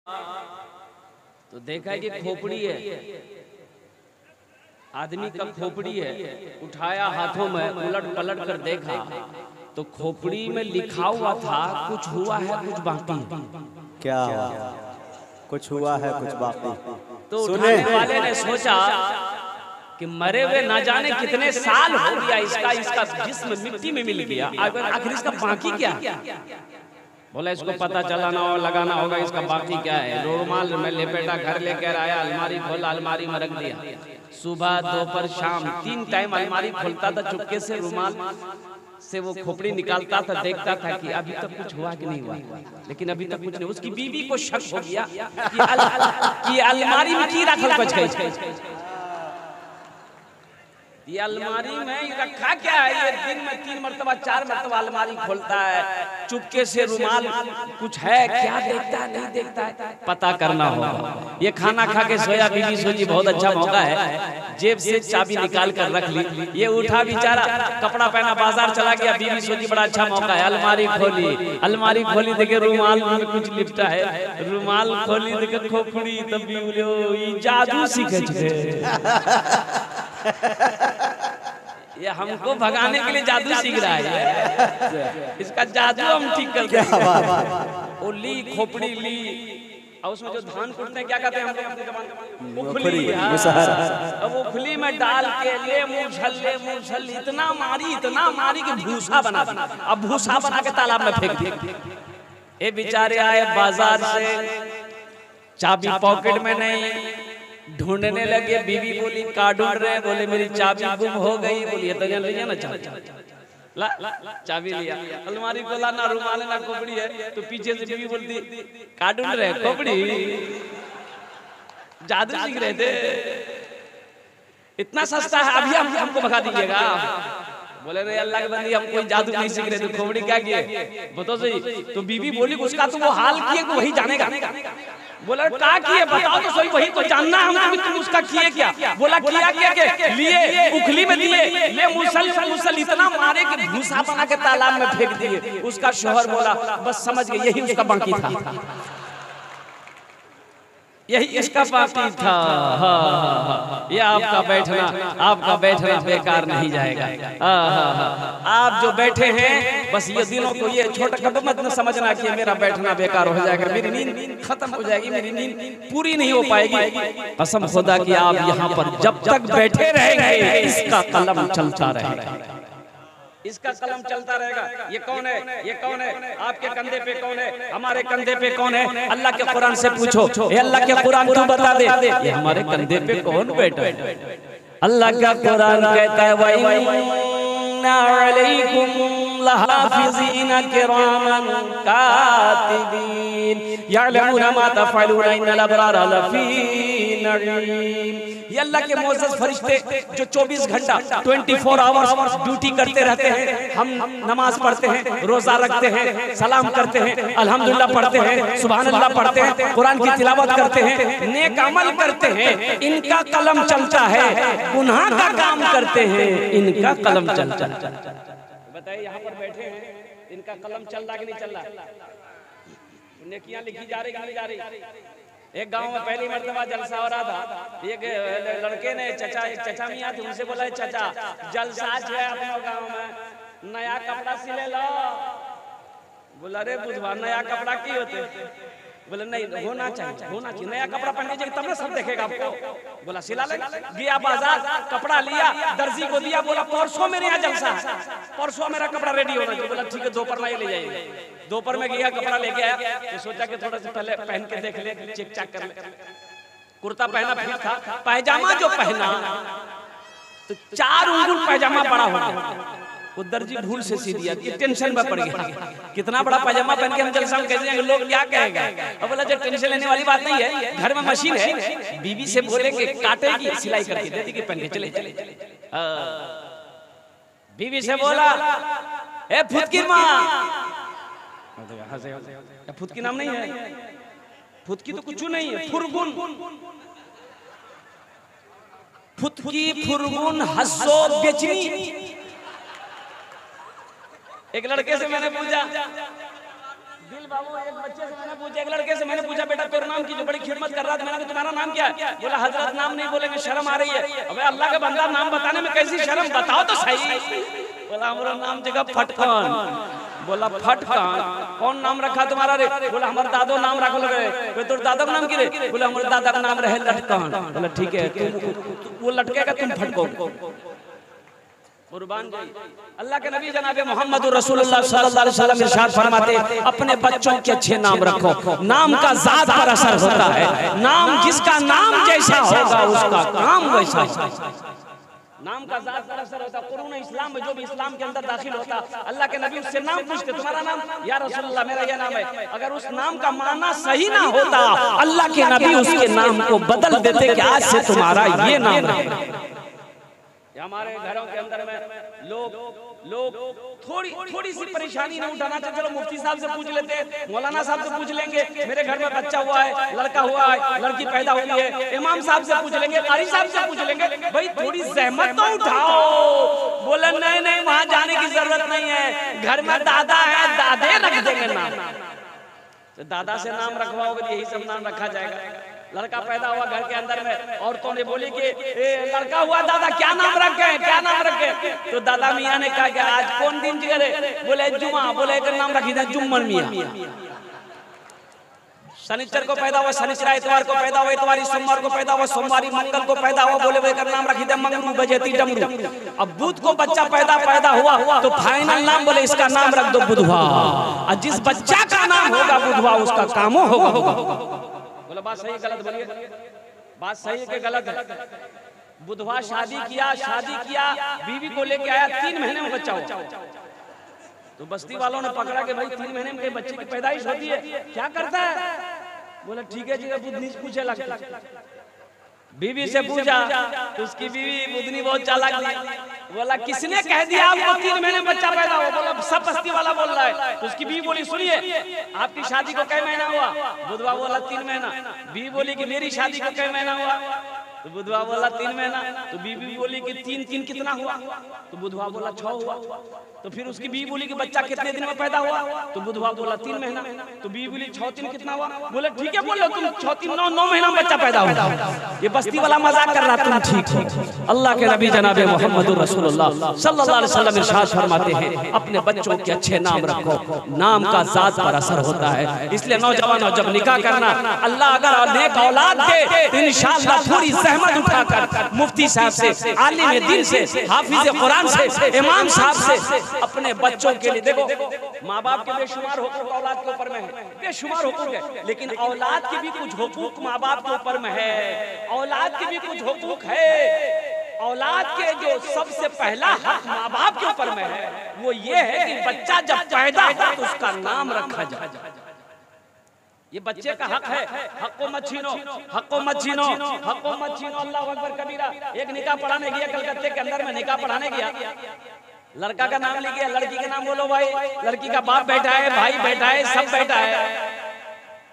तो देखा कि खोपड़ी है, आदमी का खोपड़ी है, उठाया हाथों में, उलट पलट कर देखा तो खोपड़ी में लिखा हुआ था कुछ हुआ है कुछ बाकी है। क्या कुछ हुआ है कुछ बाकी। तो उठाने वाले ने सोचा कि मरे हुए ना जाने कितने साल हो गया इसका जिस्म मिट्टी में मिल गया, आखिर इसका बाकी क्या। बोला इसको पता चलाना और लगाना होगा इसका बाकी क्या है। रुमाल में लेपेटा घर लेकर आया, अलमारी खोला, अलमारी में रख दिया। सुबह दोपहर शाम 3 टाइम अलमारी खोलता था, चुपके से रुमाल से वो खोपड़ी निकालता था, देखता था कि अभी तक कुछ हुआ कि नहीं हुआ, लेकिन अभी तक कुछ नहीं। उसकी बीवी को शक हो गया कि अलमारी में की रखल बच गई, ये अलमारी में रखा क्या है। ये दिन में 3 मरतबा 4 मरतबा अलमारी खोलता है, चुपके से रुमाल कुछ है क्या देखता है, नहीं देखता है, पता करना होगा। ये खाना खा के सोया, बीवी सोची बहुत अच्छा मौका है, जेब से चाबी निकाल कर रख ली। ये उठा बेचारा, कपड़ा पहना, बाजार चला गया। बीवी सोची बड़ा अच्छा मौका है, अलमारी खोली, अलमारी खोली, देखे रुमाल में कुछ लिपटा है, रुमाल खोली, देखे खोपड़ी, तब भी बोले जादू सीख ये हमको भगाने के लिए जादू सीख रहा है, इसका जादू हम ठीक करते हैं। वो ली खोपड़ी ली, और उसमें जो धान कुटते हैं क्या कहते हैं हम लोग अपने जबान में, उखली। अब उखली में डाल के ले मूछल इतना मारी कि भूसा बना दी। अब भूसा बना के तालाब में फेंक दी। ये बेचारे आए बाजार से, चाबी पॉकेट में नहीं, ढूंढने लगे। बीवी बोली का ढूंढ रहे, बोले मेरी चाबी गुम हो गई। बोली तो जान लिया ना चाबी लिया, अलमारी खोला, ना रुमाल ना खोपड़ी है। तो पीछे से बीवी बोलती का ढूंढ रहे, खोपड़ी। जादू सीख रहे थे, इतना सस्ता है, अभी हमको भगा दीजिएगा। बोले नहीं अल्लाह के बंदी, हम कोई जादू नहीं सीख रहे थे, खोपड़ी क्या किए बताओ सही। तो बीवी बोली उसका तो वो हाल किए वही जानेगा। बोला क्या किए बताओ तो सही, वही तो जानना है हमको, तुम उसका किए क्या। बोला किया क्या, लिए उखली में दिए, ले मुसल इतना मारे कि भूसा बना के तालाब में फेंक दिए। उसका शौहर बोला बस समझ गए, यही उसका बाकी था, यही इसका बाकी था। ये आपका बैठना बेकार नहीं जाएगा। आप जो बैठे हैं बस ये दिनों को ये छोटा कदम मत समझना कि मेरा बैठना बेकार हो जाएगा, मेरी नींद खत्म हो जाएगी, मेरी नींद पूरी नहीं हो पाएगी। कसम खुदा कि आप यहाँ पर जब तक बैठे रहेंगे इसका कलम चलता रहेगा, इसका कलम चलता रहेगा। ये कौन है, ये कौन है, आपके कंधे पे कौन है, हमारे कंधे पे कौन है। अल्लाह के कुरान से पूछो, ये अल्लाह के कुरान तू बता दे, ये हमारे कंधे पे कौन बैठा है। अल्लाह का कुरान कहता है वइन्ना अलैकुम लहाफिज़ीन किरामन कातिबीन यअलमूना मा तफ़अलून इन्नल अबरार लफ़ी नईम। ये अल्लाह के मोअज़्ज़ज़ फरिश्ते जो 24 घंटा 24 आवर्स ड्यूटी करते रहते हैं। हम नमाज पढ़ते हैं, रोजा रखते हैं, सलाम करते हैं, अल्हम्दुलिल्लाह पढ़ते हैं, सुभान अल्लाह पढ़ते हैं, कुरान की तिलावत करते हैं, नेक अमल करते हैं, इनका कलम चलता है। गुनाह का काम करते हैं, इनका कलम चलता है। बताइए यहाँ पर बैठे हैं, इनका कलम चल रहा कि नहीं चल रहा, नेकियां लिखी जा रही कि नहीं जा रही। एक गांव में पहली मर्तबा जलसा हो रहा था। एक लड़के ने एक चचा मियाँ थे, उनसे बोला चचा जलसा है अपने गांव में, नया कपड़ा सिले लो। बोला रे बुधवार नया कपड़ा की होते। बोले नहीं होना चाहिए, नया कपड़ा पहन लीजिए तब ना सब देखेगा आपको। बोला सिला ले। गया बाजार, कपड़ा लिया, दर्जी को दिया, बोला परसों मेरे यहाँ जलसा है, परसों मेरा कपड़ा रेडी होना चाहिए। बोला ठीक है दोपहर में ले जाइए। दोपहर में गया, कपड़ा लेके आया, तो सोचा कि थोड़ा सा पहले पहन के देख ले, चेक चाक कर ले। कुर्ता पहना फिर था, पैजामा जो पहना तो 4 उंगल पैजामा बड़ा हो गया। वो दर्जी भूल से सी दिया, ये टेंशन में पड़ गया, कितना बड़ा पैजामा पहन के हम जलसा में कैसे जाएंगे, लोग क्या कहेगा। अब बोला जो टेंशन लेने वाली बात नहीं है, घर में मशीन है, बीवी से बोले कि काटेगी, सिलाई करके दे देगी, पहन के चले। बीवी से बोला ए फुदकी माँ, फुदकी नाम नहीं है, फुदकी तो कुछ नहीं है, फुरगुन, फुदकी फुरगुन हस्सो बेचनी। एक लड़के से मैंने पूछा दिल बाबू एक बच्चे से मैंने पूछा, एक लड़के से मैंने पूछा, बेटा तेरा नाम की जो बड़ी खिदमत कर रहा था, मैंने कहा तुम्हारा नाम क्या है? बोला हजरत नाम नहीं बोलेंगे शर्म आ रही है। अबे अल्लाह का बंदा नाम बताने में कैसी शर्म, बताओ तो सही। बोला हमारा नाम जगह फटकान। बोला फटकान कौन नाम रखा तुम्हारा रे? बोला हमारे दादो नाम रख लो। तो दादा का नाम की रे? बोला हमारे दादा का नाम रहे लटकान। बोला ठीक है, वो लटकेगा तुम फटको। कुर्बान जाइए। अल्लाह के नबी जनाब मोहम्मद रसूलुल्लाह सल्लल्लाहु अलैहि वसल्लम इरशाद फरमाते, अपने बच्चों के अच्छे नाम रखो। नाम का जात पर असर होता है। नाम जिसका नाम जैसा होगा उसका काम वैसा होगा। नाम का जात पर असर होता है। कुरान इस्लाम में जो भी इस्लाम के अंदर दाखिल होता, अल्लाह के नबी उससे नाम पूछते, तुम्हारा नाम? या रसूलुल्लाह मेरा ये नाम है। अगर उस नाम का माना सही ना होता, अल्लाह के नबी उसके नाम को बदल देते कि आज से तुम्हारा ये नाम है। हमारे घरों के अंदर में लोग थोड़ी सी परेशानी नहीं उठाना चाहिए। चलो मुफ्ती साहब से पूछ लेते हैं, मौलाना साहब से पूछ लेंगे, मेरे घर में बच्चा हुआ है, लड़का हुआ है, लड़की पैदा हुई है, इमाम साहब से पूछ लेंगे, कारी साहब से पूछ लेंगे, भाई थोड़ी जहमत तो उठाओ। बोले नहीं वहां जाने की जरूरत नहीं है, घर में दादा है, दादे रख देंगे नाम। तो दादा से नाम रखवाओगे तो यही सब नाम रखा जाएगा। लड़का पैदा हुआ घर के अंदर में, औरतों ने बोली कि लड़का हुआ दादा क्या नाम रखे, क्या नाम रखे? तो दादा मियाँ ने कहा कि आज कौन दिन जिगरे? बोले जुमा। बोले एक नाम रखी था जुम्मन मियाँ। शनिचर को पैदा हुआ शनिचर, इतवार को पैदा हुआ इतवारी, सोमवार को पैदा हुआ सोमवारी, मंगल को पैदा हुआ बोले एक नाम रखी थे मंगरू बजेती डमरू। अब बुध को बच्चा पैदा हुआ तो फाइनल नाम बोले इसका नाम रख दो बुधवा। और जिस बच्चा का नाम होगा बुधवा उसका कामो होगा। बोला बात सही गलत बोलिए, बात सही है कि गलत है? बुधवा शादी किया, बीवी को लेके आया, 3 महीने में बच्चा हुआ। तो बस्ती वालों ने पकड़ा कि भाई 3 महीने में बच्चे की पैदाइश होती है, क्या करता है? बोला ठीक है जी, बुधनी से पूछे लगता। बीवी से पूछा तो उसकी बीवी बुधनी बहुत चालाक थी। बोला किसने कह दिया आपको 3 महीने में बच्चा पैदा हुआ? बोला सब बस्ती वाला बोल रहा है। तो उसकी बीवी बोली सुनिए, आपकी शादी को कै महीना हुआ? बुधवा बोला 3 महीना। बीवी बोली कि मेरी शादी को कै महीना हुआ? तो बुधवा बोला 3 महीना। तो बीवी बोली कि 3 कितना हुआ? तो बुधवा बोला 6 हुआ। तो फिर उसकी बीवी बोली कि बच्चा कितने दिन में पैदा हुआ? तो बुधवा बोला 3 महीना। तो बीवी बोली 6 3 कितना हुआ? बोले ठीक है बोलो तुम 6 3 9 महीना में बच्चा पैदा हुआ। ये बस्ती वाला मजाक कर रहा, तुम ठीक। अल्लाह के नबी जनाब मोहम्मद रसूलुल्लाह सल्लल्लाहु अलैहि वसल्लम इरशाद फरमाते हैं, अपने बच्चों के अच्छे नाम रखो। नाम का जात पर असर होता है। इसलिए नौजवानों जब निकाह करना, अल्लाह अगर नेक औलाद दे तो इंशाअल्लाह थोड़ी जहमत उठाकर मुफ्ती साहब से, आलिम दीन से, हाफिज कुरान से, इमाम साहब से अपने बच्चों के लिए, देखो माँ बाप के बेशुमार हुकूक औलाद के ऊपर में है, बेशुमार हुकूक है, लेकिन औलाद के भी कुछ हुकूक माँ बाप के ऊपर में है। औलाद के भी कुछ हुकूक है। औलाद के जो सबसे पहला हक माँ बाप के ऊपर में है वो ये है कि बच्चा जब पैदा हो तो उसका नाम रखा जाए। ये बच्चे का हक है। हक्को मत छीनो, हक्को मत छीनो, हक्को मत छीनो। अल्लाह अकबर कबीरा। एक निकाह पढ़ाने गया कलकत्ते के अंदर में, निकाह पढ़ाने गया, लड़का का नाम लिख गया, लड़की का नाम बोलो भाई, लड़की का बाप बैठा है, भाई बैठा है, सब बैठा है।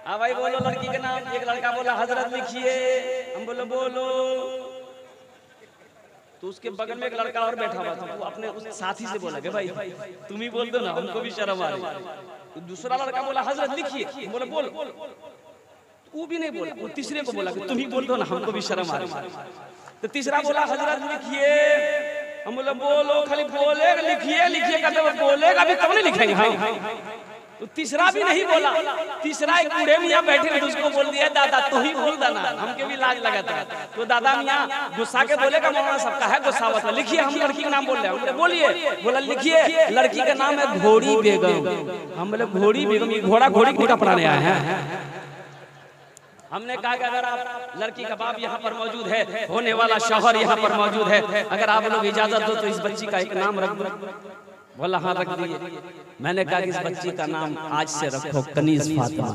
हाँ भाई बोलो लड़की का नाम। एक लड़का बोला हजरत लिखिए। हम बोलो। तो उसके बगल में एक लड़का और बैठा हुआ था, वो अपने उस साथी से बोला कि भाई तुम ही बोल दो ना, हमको भी शर्म आ रही है। तो दूसरा लड़का बोला हजरत लिखिए। बोले बोल। वो भी नहीं बोला। वो तीसरे को बोला कि तुम ही बोल दो ना, हमको भी शर्म आ रही है। तो तीसरा बोला हजरत लिखिए। हम बोले बोलो, खाली बोलेगा लिखिए कहते वो बोलेगा भी तब नहीं लिखेंगे। हाँ। तो तीसरा भी नहीं बोला। तीसरा एक बूढ़े मियाँ बैठे थे, उसको बोल दिया दादा तू ही बोल देना, हमके भी लाज लगा था। तो दादा मियाँ गुस्सा के बोलेगा मौलाना सबका है गुस्सा हुआ था, लिखिए हम लड़की का नाम बोल रहे हैं। बोलिए। बोला लिखिए। लड़की का नाम है घोड़ी बेगम। हम बोले घोड़ी बेगम, ये घोड़ा घोड़ी का पढ़ाने आए हैं। हमने कहा कि अगर आप लड़की का बाप यहाँ पर मौजूद है, होने वाला शौहर यहाँ पर मौजूद है, अगर आप लोग इजाजत दो तो इस बच्ची का एक नाम रख दो। बोला हाँ रख दिए। मैंने कहा कि इस बच्ची का नाम आज से रखो कनीज फातिमा।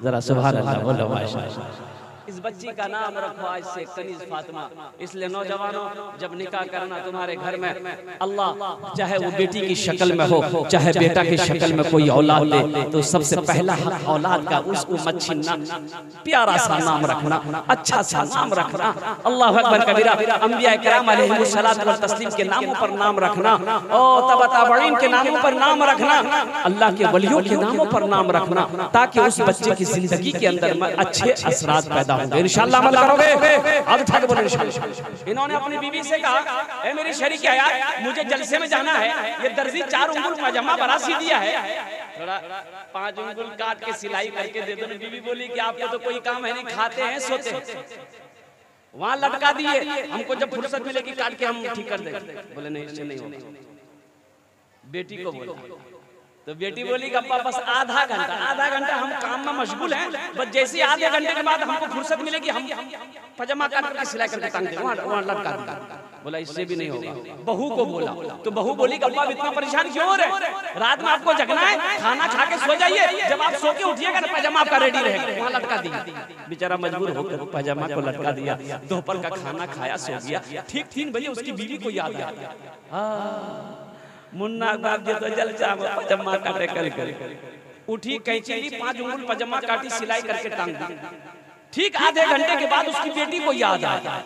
जरा सुभान अल्लाह बोलो माशाअल्लाह। इस बच्ची का नाम रखो आज से कनीज फातिमा। इसलिए नौजवानों, जब निकाह करना तुम्हारे घर में, अल्लाह चाहे वो बेटी की शक्ल में हो, चाहे बेटा की शक्ल में कोई औलाद दे, तो सबसे पहला हक औलाद का उसको मत छीनना, प्यारा सा नाम रखना, अच्छा सा नाम रखना। अल्लाह अकबर कबीरा। अंबिया किराम अलैहिमुस्सलात व तस्लीम के नामों पर नाम रखना और तबा ताबईन के नामों पर नाम रखना, अल्लाह के वलियों के नामों पर नाम रखना, ताकि उस बच्चे की जिंदगी के अंदर अच्छे असरात पैदा होंगे। इंशाअल्लाह अमल करोगे। अब ठाक बोलो इंशाअल्लाह। इन्होंने अपनी बीवी से कहा, ए मेरी शरीक यार, मुझे जलसे में जाना है, ये दर्जी 4 उंगल पजामा बरासी दिया है, थोड़ा 5 उंगल काट के सिलाई करके दे दो। बीवी बोली कि आपको तो कोई काम है नहीं, खाते हैं सोते हैं। वहां लटका दिए, हमको जब फुर्सत मिलेगी काट के हम ठीक कर देंगे। बोले नहीं, इससे नहीं होगा। बेटी को बोला, तो बेटी बोली कि अब्बा बस आधा घंटा हम काम में मशगूल हैं, बस जैसे आधे घंटे के बाद हमको फुर्सत मिलेगी हम पजामा काट करके सिलाई करके टांग देंगे, वहां लटका देंगे। बोला इससे भी नहीं होगा। बहू को बोला, तो बहू बोली कि अब्बा इतना परेशान क्यों हो रहे, रात में आपको जगना है, खाना खा के सो जाइए, जब आप सो के उठिएगा ना पजामा आपका रेडी रहेगा। वहां लटका दिया, बेचारा मजबूर होकर पजामा को लटका दिया। दोपहर का खाना खाया, सो गया। ठीक 3 बजे उसकी बीवी को याद आया, मुन्ना बाप जी तो जलसा में पजामा काटे कल उठी, कैंची ली, 5 उंगल पजामा काटी, सिलाई करके टांग दी। ठीक आधे घंटे के बाद उसकी बेटी को याद आया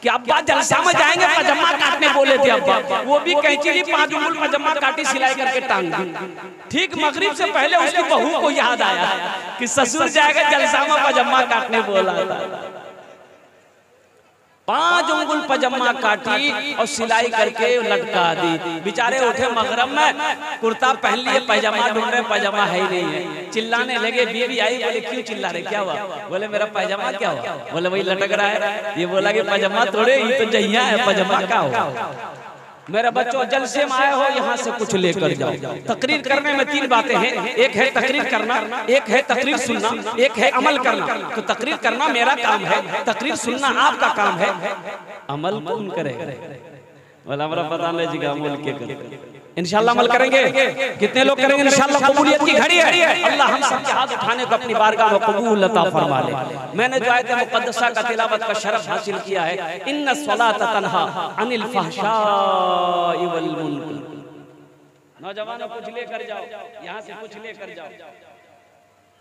कि अब्बा जलसा में जाएंगे, पजामा काटने बोले थे अब्बा। वो भी कैंची ली, 5 उंगल पजामा काटी, सिलाई करके टांग दी। ठीक मगरिब से पहले उसकी बहू को याद आया कि ससुर जाएगा, जलसा में पजामा काटने बोला था। 5 उंगल पजामा काटी और सिलाई करके लटका दी। बेचारे उठे मगरब में, कुर्ता पहन लिए, पजामा ढूंढ रहे, पजामा है ही नहीं है। चिल्लाने लगे, बीवी आई, बोले क्यों चिल्ला रहे, क्या हुआ? बोले मेरा पजामा क्या हुआ? बोले वही लटक रहा है। ये बोला कि पजामा थोड़े, ये तो जहिया है, पजामा क्या हुआ? मेरे बच्चों, जलसे में आए हो, यहाँ से कुछ लेकर जाओ। तकरीर करने में 3 बातें हैं, एक है तकरीर करना, एक है तकरीर सुनना, एक है अमल करना। तो तकरीर करना मेरा काम है, तकरीर सुनना आपका काम है, अमल कौन करेगा? बोला हमारा पता नहीं जी, अमल के करें। इंशाअल्लाह अमल करेंगे। कितने लोग करेंगे? इंशाअल्लाह कबूलियत की घड़ी है। अल्लाह हम सब के हाथ उठाने को अपनी बारगाह में कबूल अता फरमा ले। मैंने जो आयत मुक़द्दसा का तिलावत का शरफ हासिल किया है, इन्ना सलात तन्हा अनिल फहशाइ वल मुनकर। नौजवानों कुछ लेकर जाओ, यहाँ से कुछ लेकर जाओ।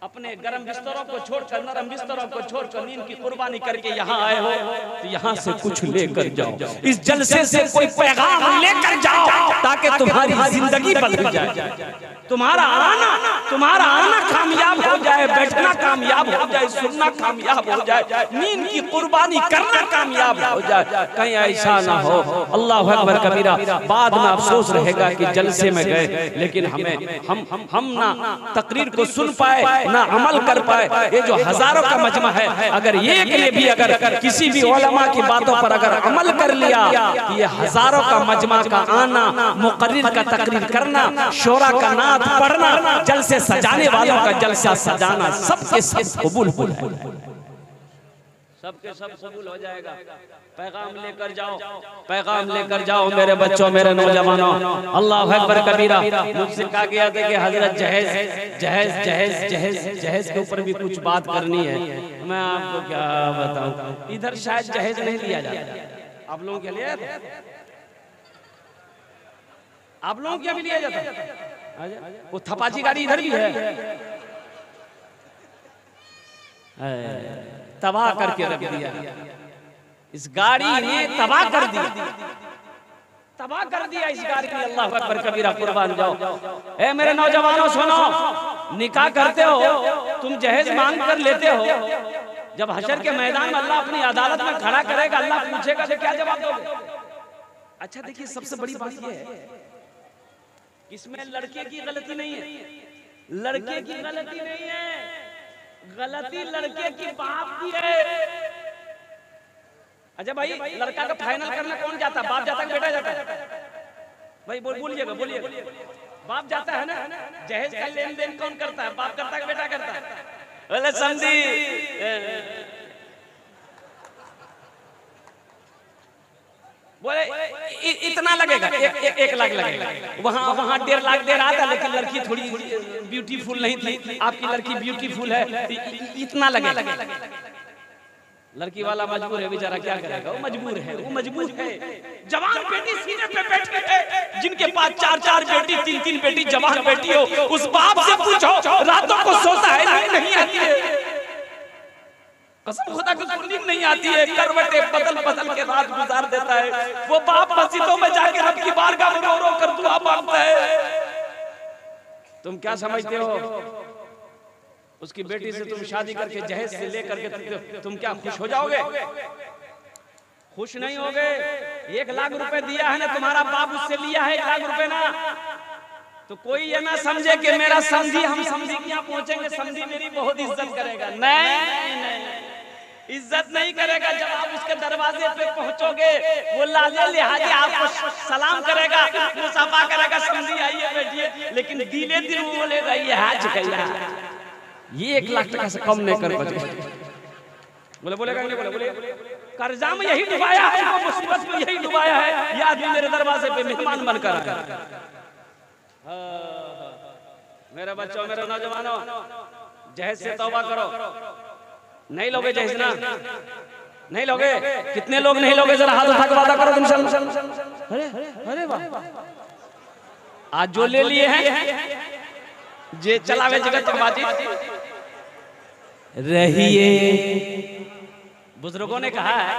अपने गर्म बिस्तरों को छोड़कर, नरम बिस्तरों को छोड़कर, नींद की कुर्बानी करके यहाँ आए हो, तो यहाँ से कुछ लेकर जाओ। इस जलसे से कोई पैगाम लेकर जाओ, ताकि तुम्हारी जिंदगी बदल जाए, तुम्हारा आना कामयाब हो जाए, बैठना कामयाब हो जाए, सुनना कामयाब हो जाए, नींद की कुर्बानी करना कामयाब हो जाए। कहीं ऐसा ना हो, अल्लाह अकबर कबीरा, बाद में अफसोस रहेगा कि जलसे में गए, लेकिन हम ना तकरीर को सुन पाए, ना अमल कर पाए। ये जो हजारों का मजमा है, अगर एक ने भी अगर किसी भी उलमा की बातों पर अगर अमल कर लिया, तो ये हजारों का मजमा का आना, मुकर्रिर का तकरीर करना, शोरा का नात पढ़ना, जलसे सजाने वालों का जलसा सजाना, सबके सब कबूल हो जाएगा, सबके सब कबूल हो जाएगा। पैगाम लेकर जाओ, पैगाम लेकर जाओ मेरे बच्चों, मेरे नौजवानों। अल्लाह अकबर कबीरा। मुझसे कहा गया था कि हजरत जहेज के ऊपर भी कुछ बात करनी है। मैं आपको क्या बताऊं, इधर शायद जहेज नहीं लिया जाता, आप लोगों के लिए, आप लोगों के भी लिया जाता। वो थपाची गाड़ी इधर भी है, तबाह करके रख दिया। इस गाड़ी ने तबाह कर दिया, तबाह कर दिया इस गाड़ी ने। अल्लाह अकबर कबीरा, कुर्बान जाओ। ए मेरे नौजवानों सुनो, निकाह करते हो तुम, जहेज मांग कर लेते हो, जब हशर के मैदान में अल्लाह अपनी अदालत में खड़ा करेगा, अल्लाह पूछेगा तो क्या जवाब दोगे? अच्छा देखिए, सबसे बड़ी बात यह है, इसमें लड़के की गलती नहीं है, लड़के की गलती नहीं है, गलती लड़के की बाप की है। अच्छा भाई, लड़का का फाइनल करने कौन जाता? बाप जाता है, बेटा जाता है? भाई बोलिएगा, बोलिए। बाप जाता है ना। जहेज का लेन देन कौन करता है? बाप करता है, बेटा करता है? बोले समझी, बोले इतना लगेगा, 1 लाख लगेगा। वहाँ 1.5 लाख दे रहा था, लेकिन लड़की थोड़ी ब्यूटीफुल नहीं थी। आपकी लड़की ब्यूटीफुल है, इतना लगेगा। लड़की वाला मजबूर है बेचारा, क्या करेगा, वो मजबूर है, वो मजबूर है। जवान बेटी सीने पे बैठी है, जिनके पास 4-4 बेटी 3-3 बेटी जवान बेटी हो, उस बाप से पूछो रातों को सोता है नहीं आती है, कसम खुदा की नींद नहीं आती है, करवटें बदल बदल के रात गुजार देता है। वो बाप मस्जिदों में जाके रब की बारगाह में रो रो कर दुआ मांगता है। तुम क्या समझते हो उसकी बेटी से तुम शादी करके जहेज से लेकर के तुम क्या खुश हो जाओगे? खुश नहीं होगे। 1 लाख रुपए दिया है ना तुम्हारा बाप, उससे लिया है 1 लाख रुपए ना, तो कोई ये ना समझे कि मेरा समझी, हम समझी क्या पहुंचेंगे, समझी मेरी बहुत इज्जत करेगा। नहीं, इज्जत नहीं करेगा। जब आप उसके दरवाजे पे पहुंचोगे, वो लाजे लिहाजे आपको सलाम करेगा, मुसाफा करेगा, समझी आइए बैठिए, लेकिन दिले दिल वो बोलेगा ये हाज गया, ये 1 लाख टका से कम नहीं कर पाएगा। बोलेगा नहीं, बोले कर्जा में यही डुबाया है, वो मुसीबत में यही डुबाया है, ये आदमी मेरे दरवाजे पे मेहमान बनकर आया। मेरे बच्चों, मेरे नौजवानों, जहेज से तौबा करो। नहीं लोगे जहेज ना? नहीं लोगे? कितने लोग नहीं लोगे? जरा हाथ उठा के वादा करो तुम। अरे वाह, आज जो ले लिए हैं जे चलावे जगत बाजी रहिए। बुजुर्गों ने कहा है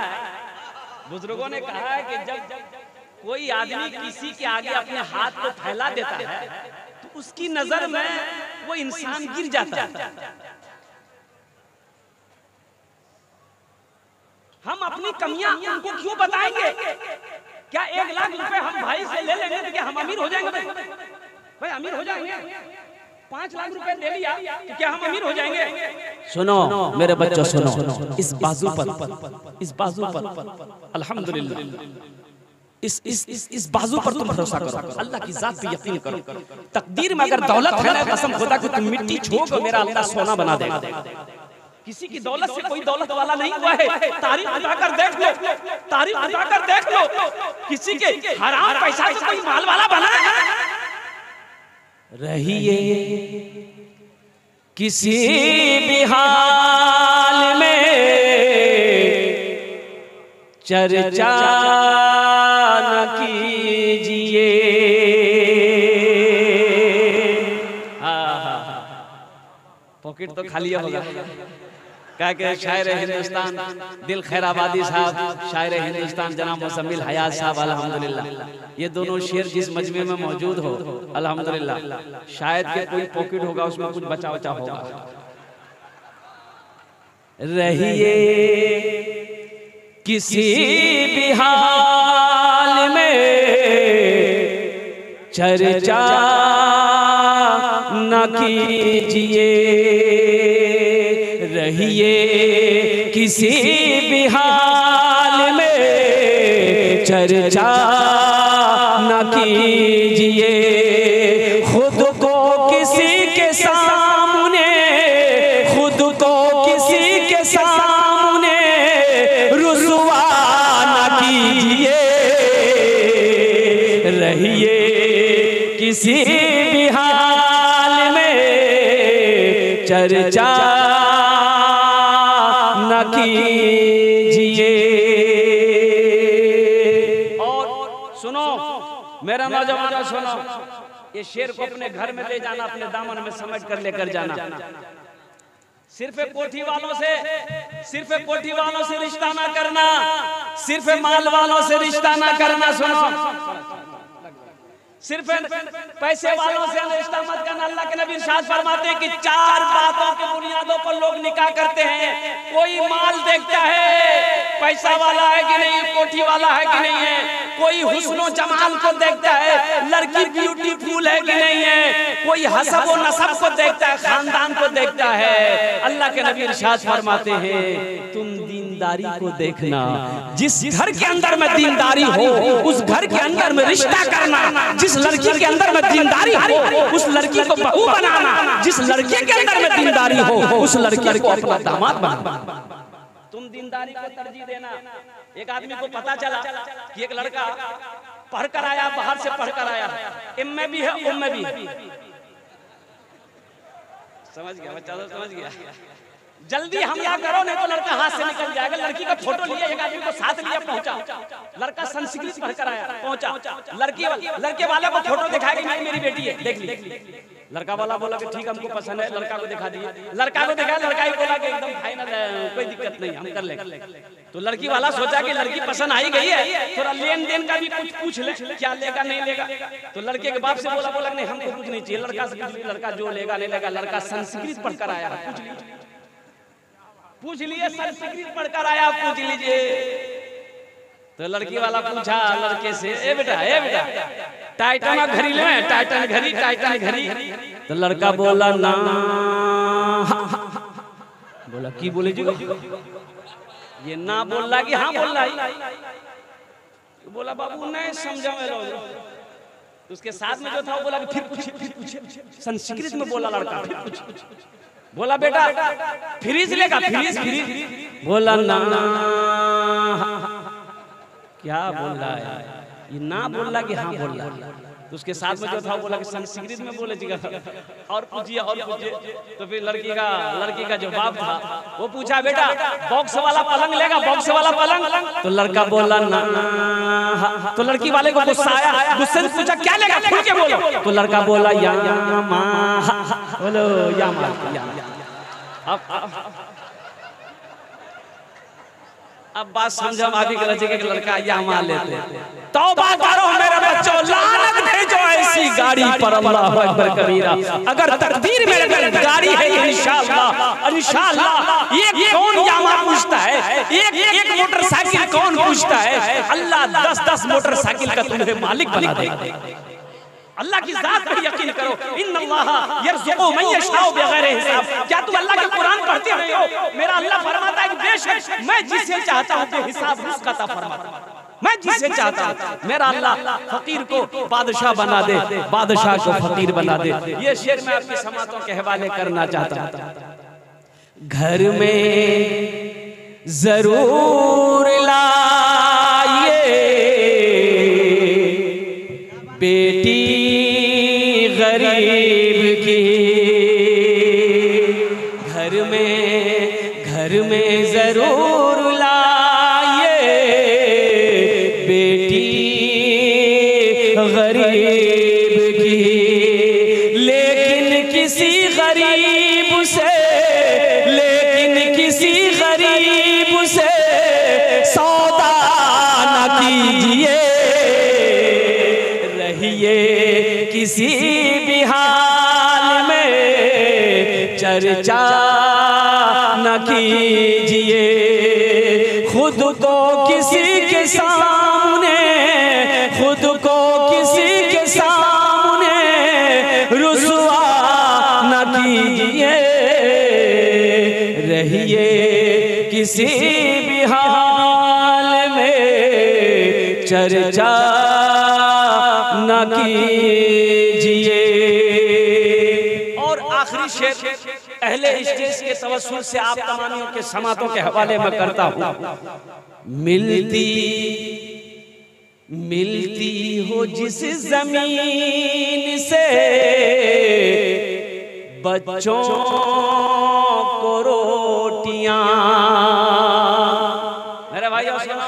कि जब कोई आदमी किसी के आगे अपने हाथ को फैला देता है तो उसकी नजर में वो इंसान गिर जाता है। हम अपनी कमियां उनको क्यों बताएंगे? क्या 1 लाख रुपए हम भाई से ले लेंगे तो क्या हम अमीर हो जाएंगे? भाई अमीर हो जाएंगे। 5 लाख रुपए दे लिया तो क्या हम अमीर हो जाएंगे? सुनो मेरे बच्चों, सुनो, इस बाजू पर अल्हम्दुलिल्लाह, इस बाजू पर तुम भरोसा करो, अल्लाह की जात पे यकीन करो। तकदीर में अगर दौलत है ना, कसम खुदा की तुम मिट्टी छू मेरा अल्लाह सोना बना देगा। किसी की दौलत से कोई दौलत वाला नहीं हुआ है। तारीफ उठाकर देख लो, तारीफ उठाकर देख लो, किसी के हराम पैसा से कोई माल वाला बना है? रहिए किसी भी हाल में, चर्चा न कीजिए। पॉकेट तो खाली होगा। क्या के शायर हिंदुस्तान दिल खैराबादी साहब, शायर हिंदुस्तान जनाब मुज़म्मिल हयात साहब, अल्हम्दुलिल्लाह, ये दोनों शेर जिस मजमे में मौजूद हो, अल्हम्दुलिल्लाह, शायद के कोई पॉकेट होगा उसमें कुछ बचा बचा होगा। रहिए किसी भी हाल में, चर्चा न कीजिए। रहिए किसी भी हाल में, चर्चा न कीजिए। खुद को किसी के सामने, खुद को किसी के सामने रुसवा न कीजिए। रहिए किसी भी हाल में, चर्चा न कीजिए। और सुनो मेरा नौजवान, सुनो, ये शेर को अपने घर में ले जाना, अपने दामन में समेट कर लेकर जाना। सिर्फ कोठी वालों से रिश्ता ना करना, सिर्फ माल वालों से रिश्ता ना करना। सुनो, सिर्फ पैसे वालों से रिश्ता मत करना। अल्लाह के नबी इरशाद फरमाते हैं कि 4 बातों की बुनियादों पर लोग निकाह करते हैं। कोई माल देखता है, पैसा वाला है कि नहीं, कोठी वाला है कि नहीं है। कोई हुस्नो जमाल को देखता है, लड़की ब्यूटीफुल है कि नहीं है। कोई हसब और नसब को देखता है, खानदान को देखता है। अल्लाह के नबी इरशाद फरमाते हैं तुम दीनदारी को देखना। जिस घर के अंदर में दीनदारी हो, उस घर के अंदर में रिश्ता करना। जिस लड़की के अंदर में दीनदारी हो, उस लड़की को बहू बनाना। जिस लड़के के अंदर में दीनदारी हो, उस लड़की को अपना दामाद बनाना। तुम दीनदारी को तरजीह देना। एक आदमी को पता चला कि एक लड़का पढ़ कर आया, बाहर से पढ़ कर आया, एम में भी है, उम में भी। समझ गया बच्चा, तो समझ गया। जल्दी हमला करो नहीं तो लड़का हाथ से निकल जाएगा। लड़की का फोटो लिया, एक आदमी को साथ लिया, पहुंचा, लड़का संस्कृत पढ़कर आया, पहुंचा, लड़के वाले को फोटो दिखाया कि मेरी बेटी है, देख ली। लड़का वाला बोला कि ठीक हमको पसंद है, लड़का को दिखा दिया, लड़का को दिखाया, लड़का ही बोला कि एकदम फाइनल है, कोई दिक्कत नहीं, हम कर लेंगे। तो लड़की वाला सोचा कि लड़की पसंद आई गई है, थोड़ा लेन देन का भी कुछ पूछ ले, क्या लेगा नहीं लेगा। तो लड़के के बाप से बोला नहीं हमको कुछ नहीं चाहिए, लड़का से लड़का जो लेगा नहीं लेगा। लड़का संस्कृत पढ़कर आया, पूछ लिए संस्कृत पढ़कर आया, पूछ लीजिए। तो लड़की वाला पूछा लड़के से, ए बेटा टाइटन घड़ी ले, टाइटन घड़ी। तो लड़का बोला ना, बोला की बोले जी, ये ना बोल रहा कि हाँ बोल रहा है। बोला बाबू नहीं समझा मैं लोग। उसके साथ में जो था वो बोला कि फिर पूछे, संस्कृत में बोला लड़का, फिर पूछ। बोला बेटा फ्रीज लेगा, फ्रीज। बोला ना, क्या बोल रहा है ये, ना बोल रहा कि हाँ बोल रहा। तो उसके साथ में जो था वो बोला कि संस्कृत में बोले जी, और पूछिए। तो फिर लड़की का जो बाप था वो पूछा बेटा बॉक्स वाला पलंग लेगा, बॉक्स वाला पलंग। तो लड़का बोला ना। तो लड़की वाले को गुस्सा आया, गुस्से से पूछा क्या लेगा, खुल के बोलो। तो लड़का बोला यामा, बोलो यामा। अब बात समझो, आगे गलत जगह के लड़का यामा लेते। तौबा करो मेरे बच्चों, लानत भेजो ऐसी गाड़ी पर, अल्लाह अकबर कबीरा। अगर तकदीर में गाड़ी है इंशाअल्लाह, ये कौन यामा पूछता है, एक मोटरसाइकिल कौन पूछता है। अल्लाह 10-10 मोटरसाइकिल का तुम्हें मालिक बना देगा। अल्लाह की जात पर यकीन करो, इन्नल्लाह यर्ज़ुक़ु मन यशाअ बिग़ैरि हिसाब। क्या तुम अल्लाह के कुरान पढ़ते नहीं हो? मेरा अल्लाह फरमाता है कि बेशक मैं जिसे चाहता हूं बेहिसाब रिज़्क़ अता फरमाता हूं। मैं जिसे चाहता हूं, मेरा अल्लाह फकीर को बादशाह बना दे, बादशाह को फकीर बना दे। ये शेर मैं आपकी समातों के हवाले करना चाहता हूं। घर में जरूर लाइए बेटी गरीब की, घर में जरूर लाइए बेटी गरीब की। लेकिन किसी गरीब से सौदा न कीजिए, रहिए किसी भी हाल में चर्चा न कीजिए। खुद को किसी के सामने रुसवा न कीजिए, रहिए किसी भी हाल में चर्चा न कीजिए। और आखिरी शेर अहले स्टेज के तवस्सुल से आप तमामियों के समातों के हवाले में करता हूँ। मिलती हो जिस जमीन से बच्चों को रोटियां। मेरे भाइयों सुनो,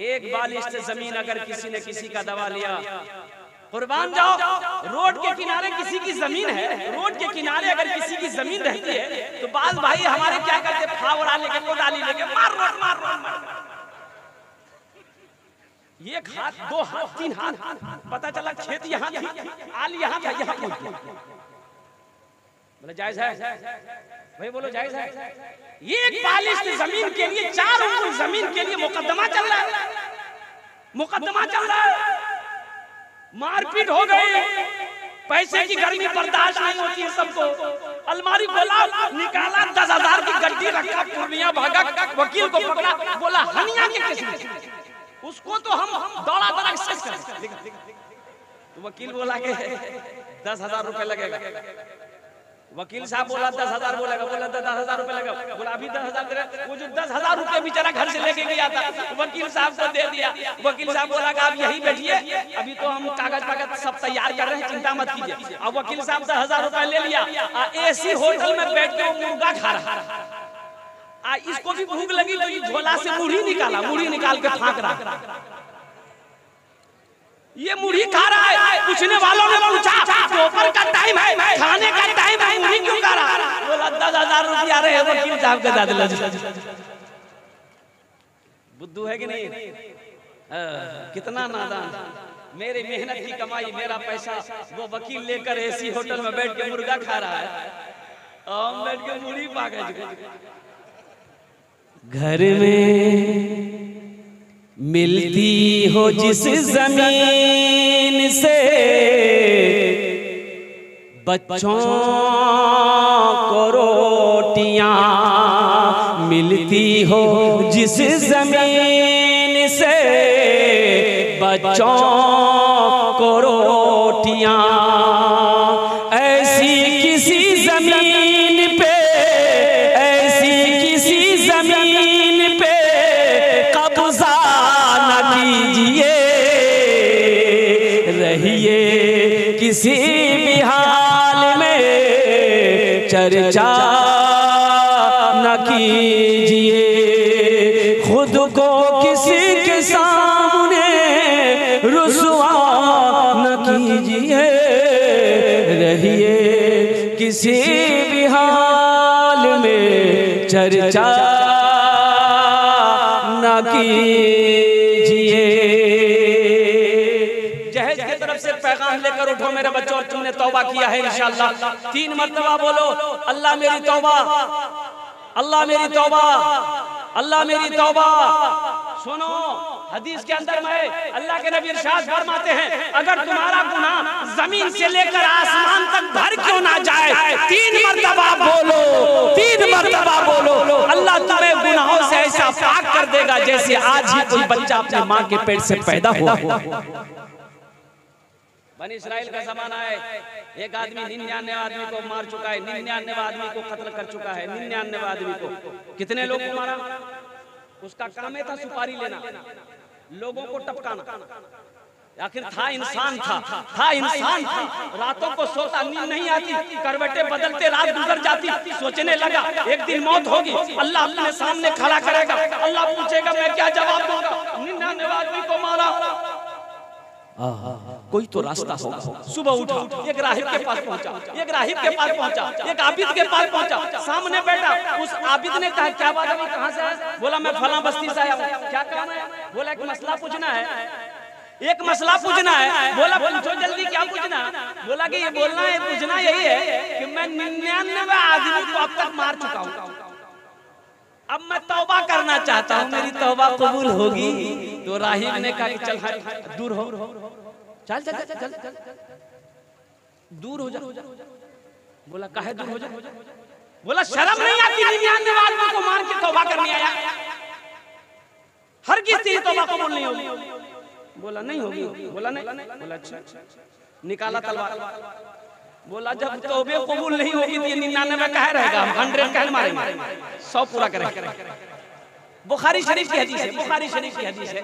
एक बालिश्त जमीन अगर किसी ने किसी का दवा लिया, कुर्बान जाओ, रोड के किनारे किसी की जमीन है, रोड के किनारे अगर किसी की जमीन रहती है तो बाल भाई हमारे क्या करते, फावड़ा लेके कोदाली लेके मार। एक हाथ, 2 हाथ, 3 हाथ, पता चला खेत यहाँ थी, आल यहाँ था, यहाँ पहुंच गया। बोले जायज है भाई, बोलो जायज है। एक बालिश्त जमीन के लिए 4 ऊँट जमीन के लिए मुकदमा चल रहा है, मारपीट हो गई, पैसे की गर्मी बर्दाश्त नहीं होती है सबको। अलमारी खोला, निकाला, 10,000 की गड्डी रखा, पूर्णिया भागा, वकील को पकड़ा, बोला हनिया के केस में उसको तो हम दौड़ा केस करें। तो वकील बोला कि 10,000 रुपए लगेगा। वकील साहब बोला 10,000 बोलेगा, बोला 10,000 रुपए लगा, बोला अभी 10,000 दे रहे। वो जो 10,000 रुपए बेचारा घर से लेके गया था वकील साहब को दे दिया। वकील साहब बोला कि आप यही बैठिए, अभी तो हम कागज पागज सब तैयार कर रहे हैं, चिंता मत कीजिए। अब वकील साहब 10,000 रुपए ले लिया, एसी होटल में बैठ के वो मुर्गा खा रहा। इसको भी भूख लगी तो ये झोला से मुढ़ी निकाला, मुढ़ी निकाल के फाँक रहा। ये मुढ़ी खा रहा है। पूछने वालों ने पूछा दोपहर का टाइम है, खाने का टाइम है, मुढ़ी क्यों खा रहा है? बोला 10,000 रुपया रहे वकील साहब के दादा। बुद्धू है कि नहीं? कितना नादान। मेरी मेहनत की कमाई, मेरा पैसा, वो वकील लेकर एसी होटल में बैठ के मुर्गा खा रहा है और बैठ के मुढ़ी पा गए। घर में मिलती हो जिस जमीन से बच्चों को रोटियां, मिलती हो जिस जमीन से बच्चों को रोटियां, ऐसी किसी जमीन पे, ऐसी किसी जमीन पे कब्जा न कीजिए, रहिए किसी भी हाल में चर्चा न कीजिए, खुद को किसी के सामने रुसवा न कीजिए, रहिए किसी भी हाल में चर्चा न कीजिए। जहेज की तरफ से पैगाम लेकर उठो मेरे बच्चों, तुमने तौबा किया है इंशाअल्लाह। 3 मर्तबा बोलो अल्लाह मेरी तौबा, अल्लाह मेरी तौबा, अल्लाह मेरी तौबा। सुनो हदीस के अंदर में अल्लाह के नबी इरशाद फरमाते हैं, अगर तुम्हारा गुनाह जमीन से लेकर आसमान तक भर क्यों ना जाए, 3 मर्तबा बोलो, 3 मर्तबा बोलो, अल्लाह तुम्हें गुनाहों से ऐसा पाक कर देगा जैसे आज ही कोई बच्चा अपने माँ के पेट से पैदा हुआ। बनी इस्राइल का जमाना है, एक आदमी 99 आदमी को मार चुका है, 99 आदमी को कत्ल कर चुका है, 99 आदमी को। कितने लोगों को मारा? उसका काम था सुपारी लेना, लोगों को टपकाना। आखिर था इंसान, था इंसान था। रातों को सोता, नींद नहीं आती, करवटे बदलते रात गुजर जाती। सोचने लगा एक दिन मौत होगी, अल्लाह अपने सामने खड़ा करेगा, अल्लाह पूछेगा मैं क्या जवाब दूंगा। 99 आदमी को मारा, कोई तो रास्ता होगा। सुबह उठा, एक राहिब के पास पहुंचा, एक राहिब के पास पहुंचा, एक आबिद के पास पहुंचा, सामने बैठा। उस आबिद ने कहा क्या बात है, कहां से आया? बोला मैं फलां बस्ती से आया हूं। क्या काम है? बोला एक मसला पूछना है, एक मसला पूछना है। बोला पूछो जल्दी, क्या पूछना? बोला कि ये बोलना है, पूछना यही है कि मैं 99 आदमी को अब तक मार चुका हूं, अब मैं तौबा करना चाहता हूँ, मेरी तौबा कबूल होगी? तो राहिब ने कहा कि चल दूर हो, चल चल चल चल चल दूर हो जा। बोला काहे दूर हो जा? बोला शर्म नहीं आती 99 आदमी को मार के तौबा करने आया? हर किसी तेरी तौबा कबूल नहीं होगी। बोला नहीं होगी। बोला नहीं। बोला अच्छा। निकाला तलवार। बोला जब तौबे कबूल नहीं होगी तो 99 कहे रहेगा, हम 100 कहे मारेंगे, 100 पूरा करेंगे। बुखारी शरीफ की हदीस है, बुखारी शरीफ की हदीस है।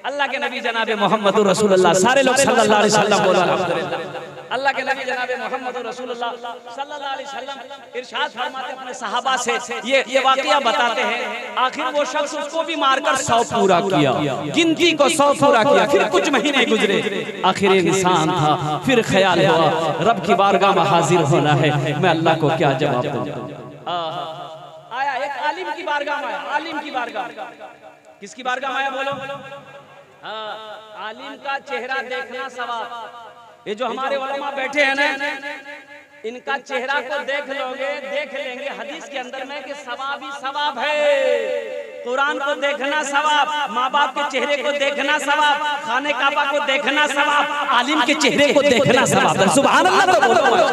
अल्लाह के नबी जनाब मोहम्मद रसूलुल्लाह, सारे लोग सल्लल्लाहु अलैहि वसल्लम बोलो अल्हम्दुलिल्लाह। अल्लाह के नबी जनाब मोहम्मद रसूलुल्लाह सल्लल्लाहु अलैहि वसल्लम इरशाद फरमाते अपने सहाबा से, ये वाकया बताते हैं। आखिर वो शख्स उसको भी मारकर 100 पूरा किया, गिनती को 100 पूरा किया। फिर कुछ महीने गुजरे, आखिर इंसान था। फिर ख्याल हुआ रब की बारगाह में हाजिर होना है, मैं अल्लाह को क्या जवाब दूं? आया एक आलिम की बारगाह में आया, आलिम की बारगाह। किसकी बारगाह में आया बोलो? आलिम का चेहरा देखना सवाब। ये जो हमारे उलमा बैठे हैं ना, इनका चेहरा को देख लोगे, देख लेंगे हदीस के अंदर में कि सवाब ही सवाब है। कुरान को देखना सवाब, माँ बाप के चेहरे को देखना सवाब, खाने काबा को देखना सवाब, आलिम के चेहरे को देखना सवाब। सुभान अल्लाह तो बोलो।